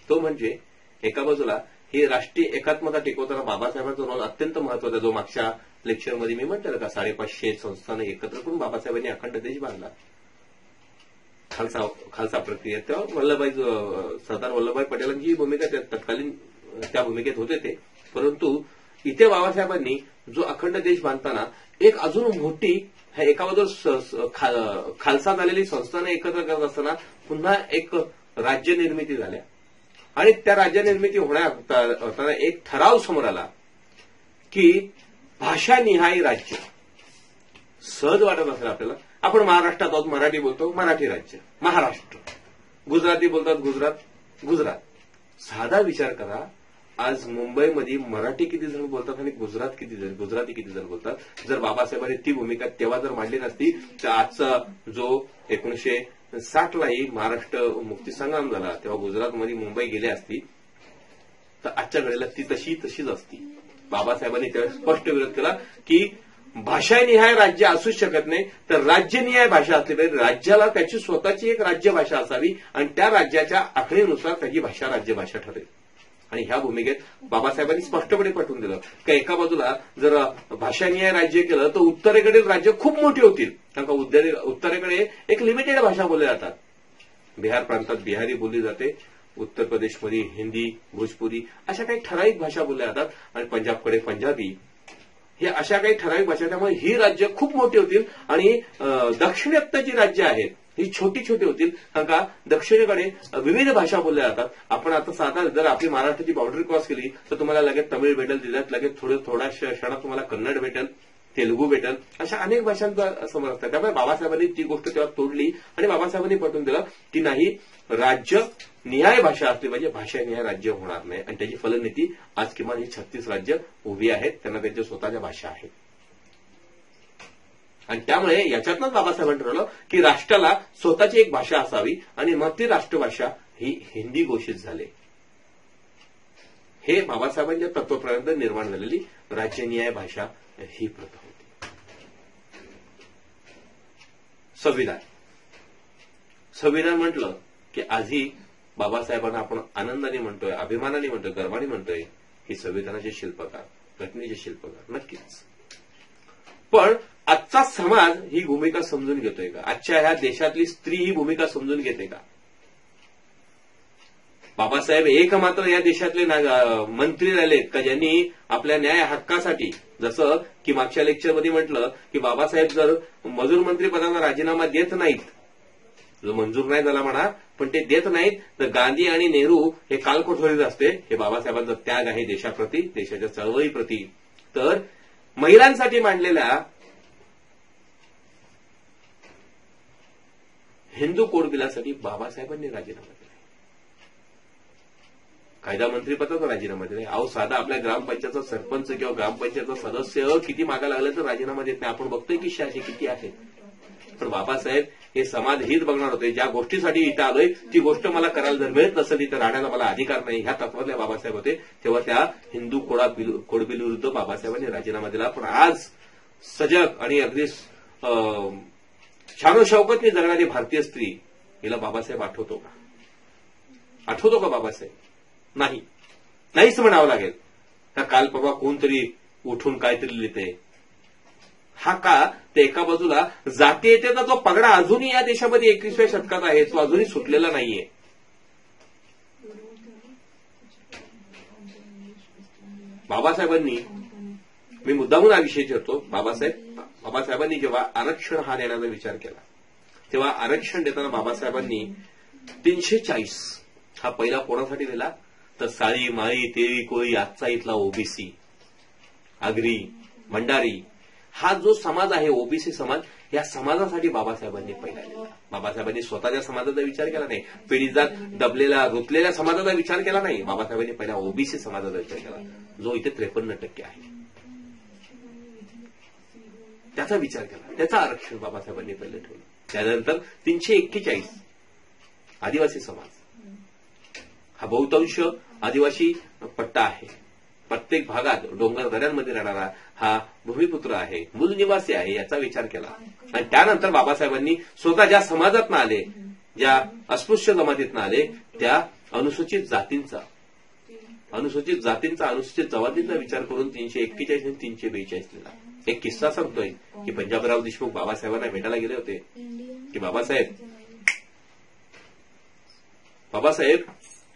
तो म्हणजे एका बाजूला ही राष्ट्रीय एकात्मता टिकवताना बाबासाहेबांचा रोल अत्यंत महत्वाचा, जो मागच्या लेक्चरमध्ये मी म्हटलं का 550 संस्थांना एकत्र करून बाबासाहेबांनी अखंड देश बांधला. खालसा प्रक्रिया तेव्हा सरदार वल्लभभाई पटेलांची भूमिका तत्कालीन त्या भूमिकेत होते ते, परंतु इथे बाबासाहेबांनी जो अखंड देश बांधताना एक अजून मोठी एका बाजूला खालसात आलेली संस्थानं एकत्र करत असताना पुन्हा एक राज्य निर्मिती झाल्या आणि त्या राज्य निर्मिती होताना एक ठराव समोर आला की भाषानिहाय राज्य. सहज वाटत असेल आपल्याला, आपण महाराष्ट्रात आहोत, मराठी बोलतो, मराठी राज्य महाराष्ट्र, गुजराती बोलतात गुजरात. साधा विचार करा, आज मुंबईमध्ये मराठी किती जण बोलतात आणि गुजराती किती जण बोलतात. जर बाबासाहेबांनी ती भूमिका तेव्हा जर मांडली नसती तर आजचा जो 1960लाही महाराष्ट्र मुक्तीसंग्राम झाला तेव्हा गुजरातमध्ये मुंबई गेली असती तर आजच्या घडीला ती तशीच असती. बाबासाहेबांनी त्यावेळेस स्पष्ट विरोध केला की भाषानिहाय राज्य असूच शकत नाही, तर राज्यनिहाय भाषा असली पाहिजे. राज्याला त्याची स्वतःची एक राज्यभाषा असावी आणि त्या राज्याच्या आखणीनुसार त्याची भाषा राज्यभाषा ठरेल. आणि ह्या भूमिकेत बाबासाहेबांनी स्पष्टपणे पटवून दिलं की एका बाजूला जर भाषानिहाय राज्य केलं तर उत्तरेकडील राज्य खूप मोठी होतील, कारण का उत्तरेकडे एक लिमिटेड भाषा बोलल्या जातात. बिहार प्रांतात बिहारी बोलली जाते, उत्तर प्रदेशमध्ये हिंदी, भोजपुरी अशा काही ठराविक भाषा बोलल्या जातात आणि पंजाबकडे पंजाबी, हे अशा काही ठराविक भाषा. त्यामुळे ही राज्य खूप मोठी होतील आणि दक्षिणेत जी राज्य आहेत ही छोटी होतील, कारण का दक्षिणेकडे विविध भाषा बोलल्या जातात. आपण आता साधा जर आपली महाराष्ट्राची बाउंड्री क्रॉस केली तर तुम्हाला लगेच तमिळ भेटेल, जिल्ह्यात लगेच थोड्या क्षणात तुम्हाला कन्नड भेटेल, तेलुगू भेटेल, अशा अनेक भाषांचा समोर असतात. त्यामुळे बाबासाहेबांनी ती गोष्ट तेव्हा तोडली आणि बाबासाहेबांनी पटवून दिलं की नाही, राज्य निहाय भाषा असली पाहिजे, भाषानिहाय राज्य होणार नाही. आणि त्याची फलनीती आज किमान ही 36 राज्य उभी आहेत, त्यांना त्यांच्या स्वतःच्या भाषा आहेत. आणि त्यामुळे याच्यातनंच बाबासाहेबांनी ठरवलं की राष्ट्राला स्वतःची एक भाषा असावी आणि मग ती राष्ट्रभाषा ही हिंदी घोषित झाली. हे बाबासाहेबांच्या तत्वप्रणालीत निर्माण झालेली राज्यनिहाय भाषा ही प्रथा होती. संविधान म्हटलं की आजही बाबासाहेबांना आपण आनंदाने म्हणतोय, अभिमानाने म्हणतोय, गर्वाने म्हणतोय ही संविधानाचे शिल्पकार, घटनेचे शिल्पकार नक्कीच. पण आजचा समाज ही भूमिका समजून घेतोय का? आजच्या ह्या देशातली स्त्री ही भूमिका समजून घेते का? बाबासाहेब एक मात्र या देशातले मंत्री राहिलेत का ज्यांनी आपल्या न्याय हक्कासाठी, जसं की मागच्या लेक्चरमध्ये म्हटलं की बाबासाहेब जर मजूर मंत्री पदाचा राजीनामा देत नाहीत जो मंजूर नाही झाला म्हणा, पण ते देत नाहीत. तर गांधी आणि नेहरू हे कालकोठडीत असते. हे बाबासाहेबांचा त्याग आहे देशाप्रती, देशाच्या चळवळीप्रती. तर महिलांसाठी मांडलेल्या हिंदू कोड बिलासाठी बाबासाहेबांनी राजीनामा दिला. कायदा मंत्रीपदाचा राजीनामा दिला. अहो, साधा आपल्या ग्रामपंचायतचा सरपंच किंवा ग्रामपंचायतचा सदस्य किती मागा लागलं तर राजीनामा देत नाही. आपण बघतोय की असे किती आहेत. पण बाबासाहेब हे समाज हित बघणार होते. ज्या गोष्टीसाठी इथं आलोय ती गोष्ट मला करायला जर मिळत नसेल, इथं राहण्याचा मला अधिकार नाही, ह्या तत्वातले बाबासाहेब होते. तेव्हा त्या हिंदू कोडबिल विरुद्ध बाबासाहेबांनी राजीनामा दिला. पण आज सजग आणि अगदी शानो शौकतने जगणारी भारतीय स्त्री, हिला बाबासाहेब आठवतो का? आठवतो का बाबासाहेब? नाही, नाहीच म्हणावं लागेल. का काल परवा कोणतरी उठून काहीतरी लिहिते हा का? ते एका बाजूला जातीयतेचा जो पगडा अजूनही या देशामध्ये 21व्या शतकात आहे, तो अजूनही सुटलेला नाहीये. बाबासाहेबांनी, मी मुद्दामून हा विषय ठेवतो, बाबासाहेबांनी जेव्हा आरक्षण हा देण्याचा विचार केला, तेव्हा आरक्षण देताना बाबासाहेबांनी 340 हा पहिला कोणासाठी दिला? तर साळी, माळी, तेळी, कोळी, आजचा इथला ओबीसी, आगरी, भंडारी हा जो समाज आहे, ओबीसी समाज, या समाजासाठी बाबासाहेबांनी पहिला दिला. बाबासाहेबांनी स्वतःच्या समाजाचा विचार केला नाही, पिढीजात दबलेल्या रुतलेल्या समाजाचा विचार केला नाही. बाबासाहेबांनी पहिला ओबीसी समाजाचा विचार केला, जो इथे 53% आहे. त्याचा विचार केला, त्याचं आरक्षण बाबासाहेबांनी पहिले ठेवलं. त्यानंतर 341 आदिवासी समाज, हा बहुतांश आदिवासी पट्टा आहे. प्रत्येक भागात डोंगर दऱ्यांमध्ये राहणारा हा भूमिपुत्र आहे, मूल निवासी आहे, याचा विचार केला. आणि त्यानंतर बाबासाहेबांनी स्वतः ज्या समाजातनं आले, ज्या अस्पृश्य जमातीतनं आले, त्या अनुसूचित जातींचा अनुसूचित जमातींचा विचार करून 341 आणि 342 दिला. एक किस्सा सांगतोय की पंजाबराव देशमुख बाबासाहेबांना भेटायला गेले होते की बाबासाहेब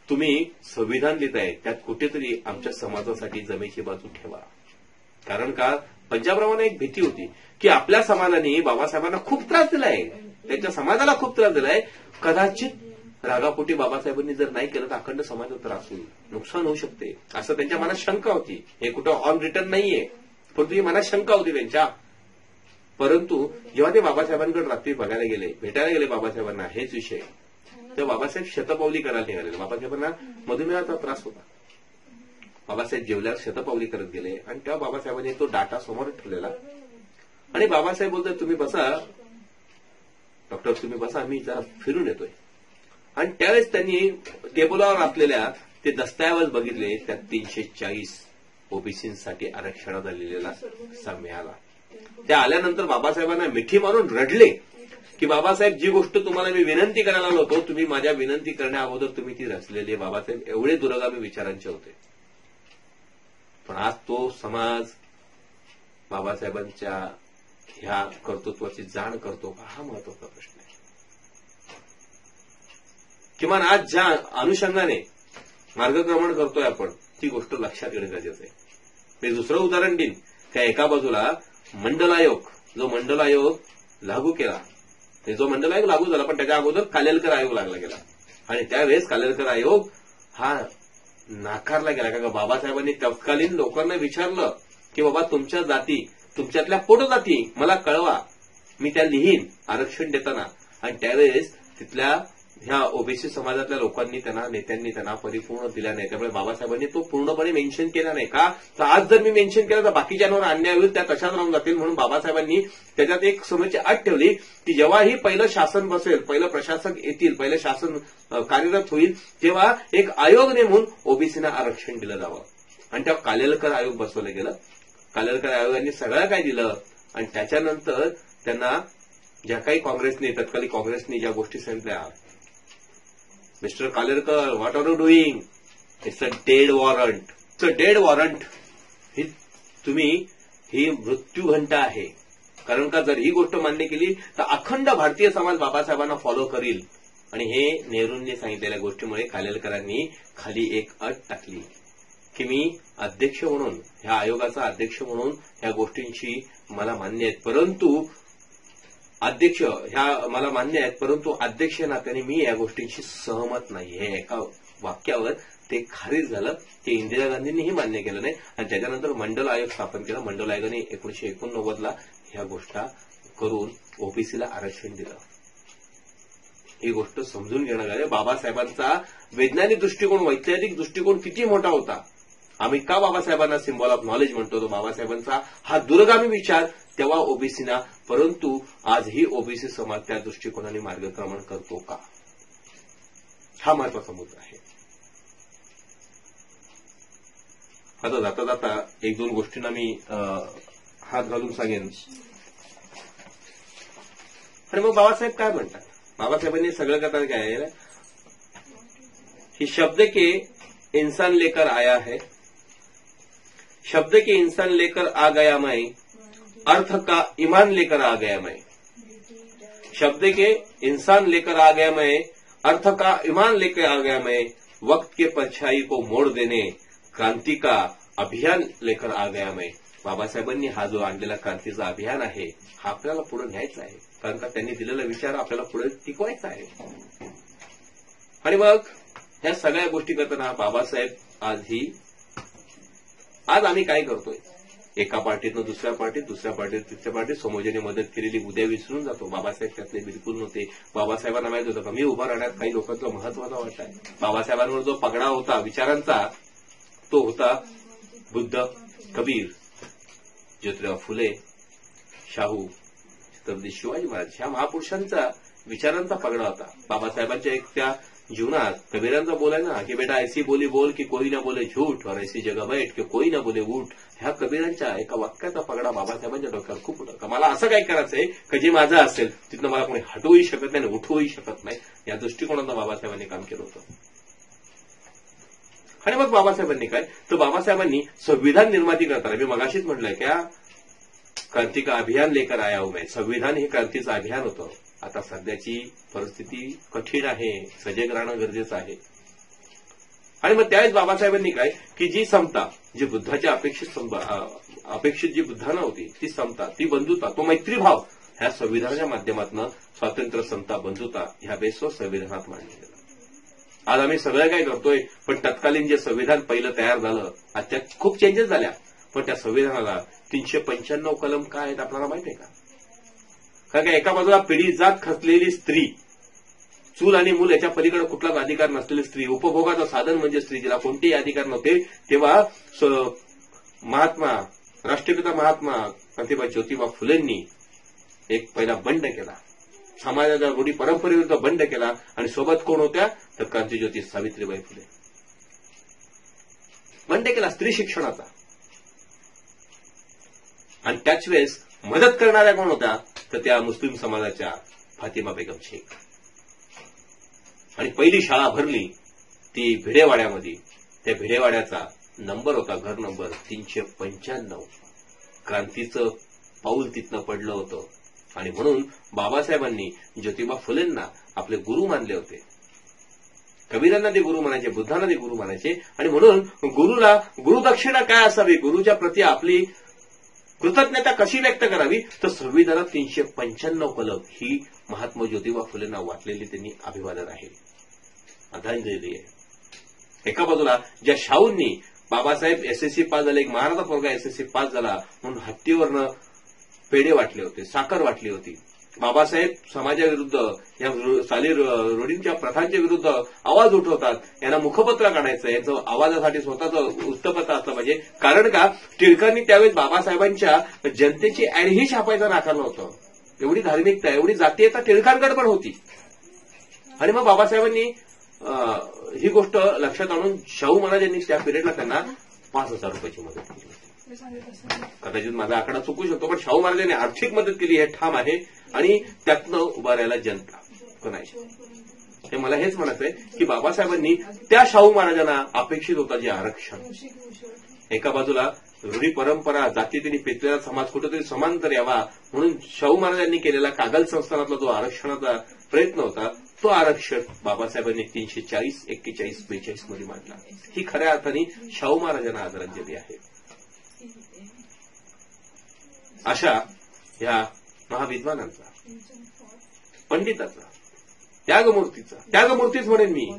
तुम्ही संविधान लिहिताय, त्यात कुठेतरी आमच्या समाजासाठी जमेची बाजू ठेवा. कारण का पंजाबरावांना एक भीती होती की आपल्या समाजाने बाबासाहेबांना खूप त्रास दिलाय, त्यांच्या समाजाला खूप त्रास दिलाय, कदाचित रागापोटी बाबासाहेबांनी जर नाही केलं तर अखंड समाजाचा त्रास होईल, नुकसान होऊ शकते, असं त्यांच्या मनात शंका होती. हे कुठं ऑन रिटर्न नाहीये, पण तुझी मनात शंका होती त्यांच्या. परंतु जेव्हा ते बाबासाहेबांकडे रात्री बघायला गेले, भेटायला गेले बाबासाहेबांना हेच विषय, तेव्हा बाबासाहेब शतपावली करायला निघाले. बाबासाहेबांना मधुमेहाचा त्रास होता. बाबासाहेब जेवल्यावर शतपावली करत गेले आणि तेव्हा बाबासाहेबांनी तो डाटा समोर ठेवलेला आणि बाबासाहेब बोलतोय तुम्ही बसा डॉक्टर, तुम्ही बसा, मी जरा फिरून येतोय. आणि त्यावेळेस त्यांनी टेबलावर असलेल्या ते दस्तऐवज बघितले, त्यात 340 ओबीसींसाठी आरक्षणाचा लिहिलेला मिळाला. त्या आल्यानंतर बाबासाहेबांना मिठी मारून रडले की बाबासाहेब, जी गोष्ट तुम्हाला मी विनंती करायला आलो होतो, तुम्ही माझ्या विनंती करण्या अगोदर तुम्ही ती रचलेली. बाबासाहेब एवढे दुर्गामी विचारांचे होते. पण आज तो समाज बाबासाहेबांच्या ह्या कर्तृत्वाची जाण करतो का, हा महत्वाचा प्रश्न आहे. किमान आज ज्या अनुषंगाने मार्गक्रमण करतोय आपण, ती गोष्ट लक्षात घेणं गरजेचं आहे. मी दुसरं उदाहरण देईन. त्या एका बाजूला मंडल आयोग, जो मंडल आयोग लागू केला, जो मंडल आयोग लागू झाला, पण त्याच्या अगोदर कालेलकर आयोग लागला गेला. आणि त्यावेळेस कालेलकर आयोग हा नाकारला गेला. का बाबासाहेबांनी तत्कालीन लोकांना विचारलं की बाबा तुमच्या जाती, तुमच्यातल्या पोटजाती मला कळवा, मी त्या लिहीन आरक्षण देताना. आणि त्यावेळेस तिथल्या ह्या ओबीसी समाजातल्या लोकांनी नेत्यांनी त्यांना परिपूर्ण दिला नाही. त्यामुळे बाबासाहेबांनी तो पूर्णपणे मेन्शन केला नाही. का तर आज जर मी मेन्शन केलं तर बाकीच्यांवर अन्याय होईल, त्या तशाच राहून जातील. म्हणून बाबासाहेबांनी त्याच्यात एक समोरची अट ठेवली की जेव्हाही पहिलं शासन बसेल, पहिलं प्रशासक येतील, पहिलं शासन कार्यरत होईल, तेव्हा एक आयोग नेमून ओबीसीना आरक्षण दिलं जावं. आणि तेव्हा कालेलकर आयोग बसवलं गेलं. कालेलकर आयोगाने सगळं काय दिलं आणि त्याच्यानंतर त्यांना ज्या काही तत्कालीन काँग्रेसने ज्या गोष्टी सांगितल्या, mister Kalelkar, what are you doing? It's a dead warrant. It's a dead warrant. ही मृत्यूघंटा आहे. कारण का जर ही गोष्ट मान्य केली तर अखंड भारतीय समाज बाबासाहेबांना फॉलो करील. आणि हे नेहरूंनी सांगितलेल्या गोष्टीमुळे कालेलकरांनी खाली एक अट टाकली की मी अध्यक्ष म्हणून, ह्या आयोगाचा अध्यक्ष म्हणून ह्या गोष्टींची मला मान्य आहेत, परंतु अध्यक्ष ह्या मला मान्य आहेत, परंतु अध्यक्ष नात्याने मी या गोष्टींशी सहमत नाही. हे एका वाक्यावर ते खारिज झालं. ते इंदिरा गांधींनीही मान्य केलं नाही आणि त्याच्यानंतर मंडल आयोग स्थापन केला. मंडल आयोगाने 1989ला ह्या गोष्टी करून ओबीसीला आरक्षण दिलं. ही गोष्ट समजून घेणं गरजेचं. बाबासाहेबांचा वैज्ञानिक दृष्टिकोन, वैज्ञानिक दृष्टिकोन किती मोठा होता. आम्ही का बाबासाहेबांना सिम्बॉल ऑफ नॉलेज म्हणतो, तो बाबासाहेबांचा हा दूरगामी विचार तेव्हा ओबीसीना, परंतु आजही ओबीसी समाज त्या दृष्टिकोनाने मार्गक्रमण करतो का, हा महत्वाचा मुद्दा आहे. आता जाता जाता एक दोन गोष्टींना मी हात घालून सांगेन. आणि मग बाबासाहेब काय म्हणतात. बाबासाहेबांनी सगळं करताना काय आहे, ही शब्द के इंसान लेकर आया है, शब्द के इंसान लेकर आ गया मैं, अर्थ का ईमान लेकर आ गया मैं. शब्द के इंसान लेकर आ गया मैं, अर्थ का ईमान लेकर आ गया मैं, वक्त के परछाई को मोड़ देने क्रांती का अभियान लेकर आ गया मैं. बाबासाहेबांनी हा जो आणलेला क्रांतीचा अभियान आहे हा आपल्याला पुढे न्यायचा आहे, कारण का त्यांनी दिलेला विचार आपल्याला पुढे टिकवायचा आहे. आणि मग ह्या सगळ्या गोष्टी करताना बाबासाहेब आज आम्ही काय करतोय, एका पार्टीतनं दुसऱ्या पार्टीत, दुसऱ्या पार्टीत तिसऱ्या पार्टीत समोरच्याने मदत केलेली उद्या विसरून जातो. बाबासाहेब त्यातले बिलकुल नव्हते. बाबासाहेबांना माहित होतं का मी उभा राहण्यात काही लोकांचा महत्वाचा वाटा आहे. बाबासाहेबांवर जो पगडा होता विचारांचा तो होता बुद्ध, कबीर, ज्योतिराव फुले, शाहू, छत्रपती शिवाजी महाराज ह्या महापुरुषांचा विचारांचा पगडा होता. बाबासाहेबांच्या एक त्या जीवनात कबीरांचा बोलाय ना की बेटा ऐसी बोली बोल की कोई ना बोले झूठ और ऐसी जगह बैठ की कोई ना बोले उठ. ह्या कबीरांच्या एका वाक्याचा पगडा बाबासाहेबांच्या डोक्यावर खूप होता. मला असं काय करायचंय की जे माझं असेल तिथनं मला कोणी हटवूही शकत नाही आणि उठवूही शकत नाही. या दृष्टिकोनानं बाबासाहेबांनी काम केलं होतं. आणि मग बाबासाहेबांनी काय तर बाबासाहेबांनी संविधान निर्माती करताना मी मगाशीच म्हटलंय क्या क्रांती का अभियान लेकर आया हूं मैं. संविधान हे क्रांतीचं अभियान होतं. आता सध्याची परिस्थिती कठीण आहे, सजग राहणं गरजेचं आहे. आणि मग त्यावेळेस बाबासाहेबांनी काय की जी समता, जी बुद्धाच्या अपेक्षित जी बुद्धानं होती ती समता, ती बंधुता, तो मैत्रीभाव ह्या संविधानाच्या माध्यमातून स्वातंत्र्य, समता, बंधुता ह्या बेसवर संविधानात मांडलं गेलं. आज आम्ही सगळं काय करतोय, पण तत्कालीन जे संविधान पहिलं तयार झालं आज त्यात खूप चेंजेस झाल्या, पण त्या संविधानाला 395 कलम काय आहेत आपल्याला माहित आहे का. कारण का एका बाजूला पिढी जात खचलेली स्त्री, चूल आणि मूल याच्या पलीकडे कुठलाच अधिकार नसलेली स्त्री, उपभोगाचं साधन म्हणजे स्त्री, जिला कोणतेही अधिकार नव्हते, तेव्हा राष्ट्रपिता महात्मा प्रतिभा ज्योतिबा फुलेंनी एक पहिला बंड केला, समाजाच्या रूढी परंपरेविरुद्ध बंड केला. आणि सोबत कोण होत्या तर क्रांतिज्योती सावित्रीबाई फुले. बंड केला स्त्री शिक्षणाचा. आणि त्याच वेळेस मदत करणाऱ्या कोण होत्या तर त्या मुस्लिम समाजाच्या फातिमा बेगम शेख. आणि पहिली शाळा भरली ती भिडेवाड्यामध्ये. त्या भिडेवाड्याचा नंबर होता घर नंबर 395. क्रांतीचं पाऊल तिथनं पडलं होतं. आणि म्हणून बाबासाहेबांनी ज्योतिबा फुलेंना आपले गुरु मानले होते. कबीरांना ते गुरु म्हणायचे, बुद्धांना ते गुरु म्हणायचे. आणि म्हणून गुरुदक्षिणा काय असावी, गुरुच्या प्रती आपली कृतज्ञता कशी व्यक्त करावी तर संविधानात 395 कलम ही महात्मा ज्योतिबा फुलेंना वाटलेली त्यांनी अभिवादन आहे, आदरांजली आहे. एका बाजूला ज्या शाहूंनी बाबासाहेब एसएससी पास झाले, एक महाराजा पोरगा एसएससी पास झाला म्हणून हत्तीवरनं पेढे वाटले होते, साखर वाटली होती. बाबासाहेब समाजाविरुद्ध या साली रूढींच्या प्रथांच्या विरुद्ध आवाज उठवतात. यांना मुखपत्र काढायचं, यांचं आवाजासाठी स्वतःचं वृत्तपत्र असलं पाहिजे. कारण का टिळकांनी त्यावेळेस बाबासाहेबांच्या जनतेची ऍडही छापायचं नाकारलं होतं. एवढी धार्मिकता, एवढी जातीयता टिळकांकडे पण होती. आणि मग बाबासाहेबांनी ही गोष्ट लक्षात आणून शाहू महाराजांनी त्या पिरियडला त्यांना 5,000 रुपयाची मदत केली. कदाचित माझा आकडा चुकू शकतो, पण शाहू महाराजांनी आर्थिक मदत केली हे ठाम आहे. आणि त्यातनं उभारायला जनता कोणाची, हे मला हेच म्हणायचंय की बाबासाहेबांनी त्या शाहू महाराजांना अपेक्षित होता जे आरक्षण. एका बाजूला रूढी परंपरा, जातीतील पेटलेला समाज कुठेतरी समांतर यावा म्हणून शाहू महाराजांनी केलेला कागल संस्थानातला जो आरक्षणाचा प्रयत्न होता तो आरक्षण बाबासाहेबांनी 340, 41, 42 मध्ये मांडला. ही खऱ्या अर्थाने शाहू महाराजांना आदरांजली आहे. अशा या महाविद्वानांचा, पंडिताचा, त्यागमूर्तीच म्हणेन मी.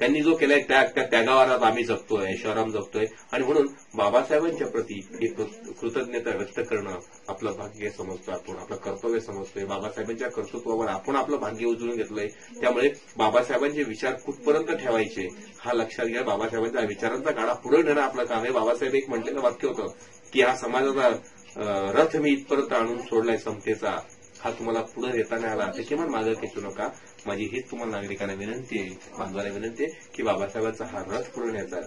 त्यांनी जो केलाय त्याग, त्या त्यागावर आज आम्ही जगतोय, ऐशोआराम जगतोय. आणि म्हणून बाबासाहेबांच्या प्रती ही कृतज्ञता व्यक्त करणं आपलं भाग्य समजतोय, आपण आपलं कर्तव्य समजतोय. बाबासाहेबांच्या कर्तृत्वावर आपण आपलं भाग्य उचलून घेतलंय. त्यामुळे बाबासाहेबांचे विचार कुठपर्यंत ठेवायचे हा लक्षात घ्या. बाबासाहेबांच्या विचारांचा गाडा पुढे नेणं आपलं काम आहे. बाबासाहेब एक म्हटलेलं वाक्य होतं की हा समाजाचा रथ मी इथपर्यंत आणून सोडलाय समतेचा, हा तुम्हाला पुढे नेता नाही आला तर किमान मागं खेचू नका. माझी हीच तुम्हाला नागरिकांना विनंती आहे, बांधवांना विनंती आहे की बाबासाहेबांचा हा रथ पुढे न्यायचा.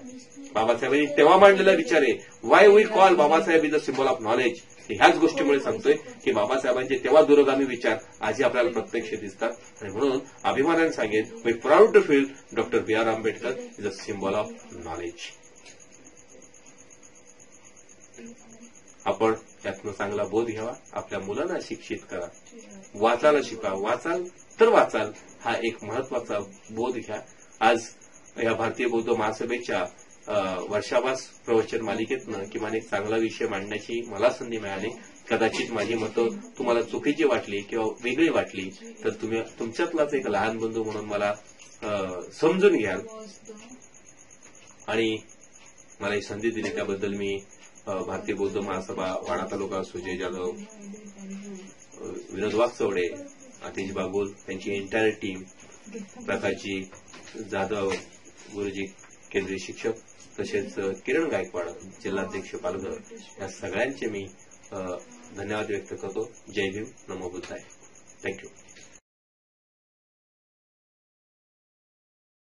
बाबासाहेबांनी तेव्हा मांडलेला विचार आहे, why we call Babasaheb is a symbol of knowledge. ह्याच गोष्टीमुळे सांगतोय की बाबासाहेबांचे तेव्हा दूरगामी विचार आजही आपल्याला प्रत्यक्ष दिसतात. आणि म्हणून अभिमानाने सांगेन, we proud to feel doctor B R Ambedkar is a symbol of knowledge. आपण यातनं चांगला बोध घ्यावा, आपल्या मुलांना शिक्षित करा, वाचायला शिका, वाचाल तर वाचाल हा एक महत्वाचा बोध घ्या. आज या भारतीय बौद्ध महासभेच्या वर्षाभास प्रवचन मालिकेतनं किमान एक चांगला विषय मांडण्याची मला संधी मिळाली. कदाचित माझी मतं तुम्हाला चुकीची वाटली किंवा वेगळी वाटली तर तुम्ही तुमच्यातलाच एक लहान बंधू म्हणून मला समजून घ्याल आणि मला ही संधी दिली त्याबद्दल मी भारतीय बौद्ध महासभा वाडा तालुका सुजय जाधव, विनोद वाघचौडे, आतिश बागुल, त्यांची एंटायर टीम, प्रकाशजी जाधव, गुरुजी केंद्रीय शिक्षक, तसेच किरण गायकवाड, जिल्हाध्यक्ष पालघर, या सगळ्यांचे मी धन्यवाद व्यक्त करतो. जय भीम, नमो बुद्धाय. थँक्यू.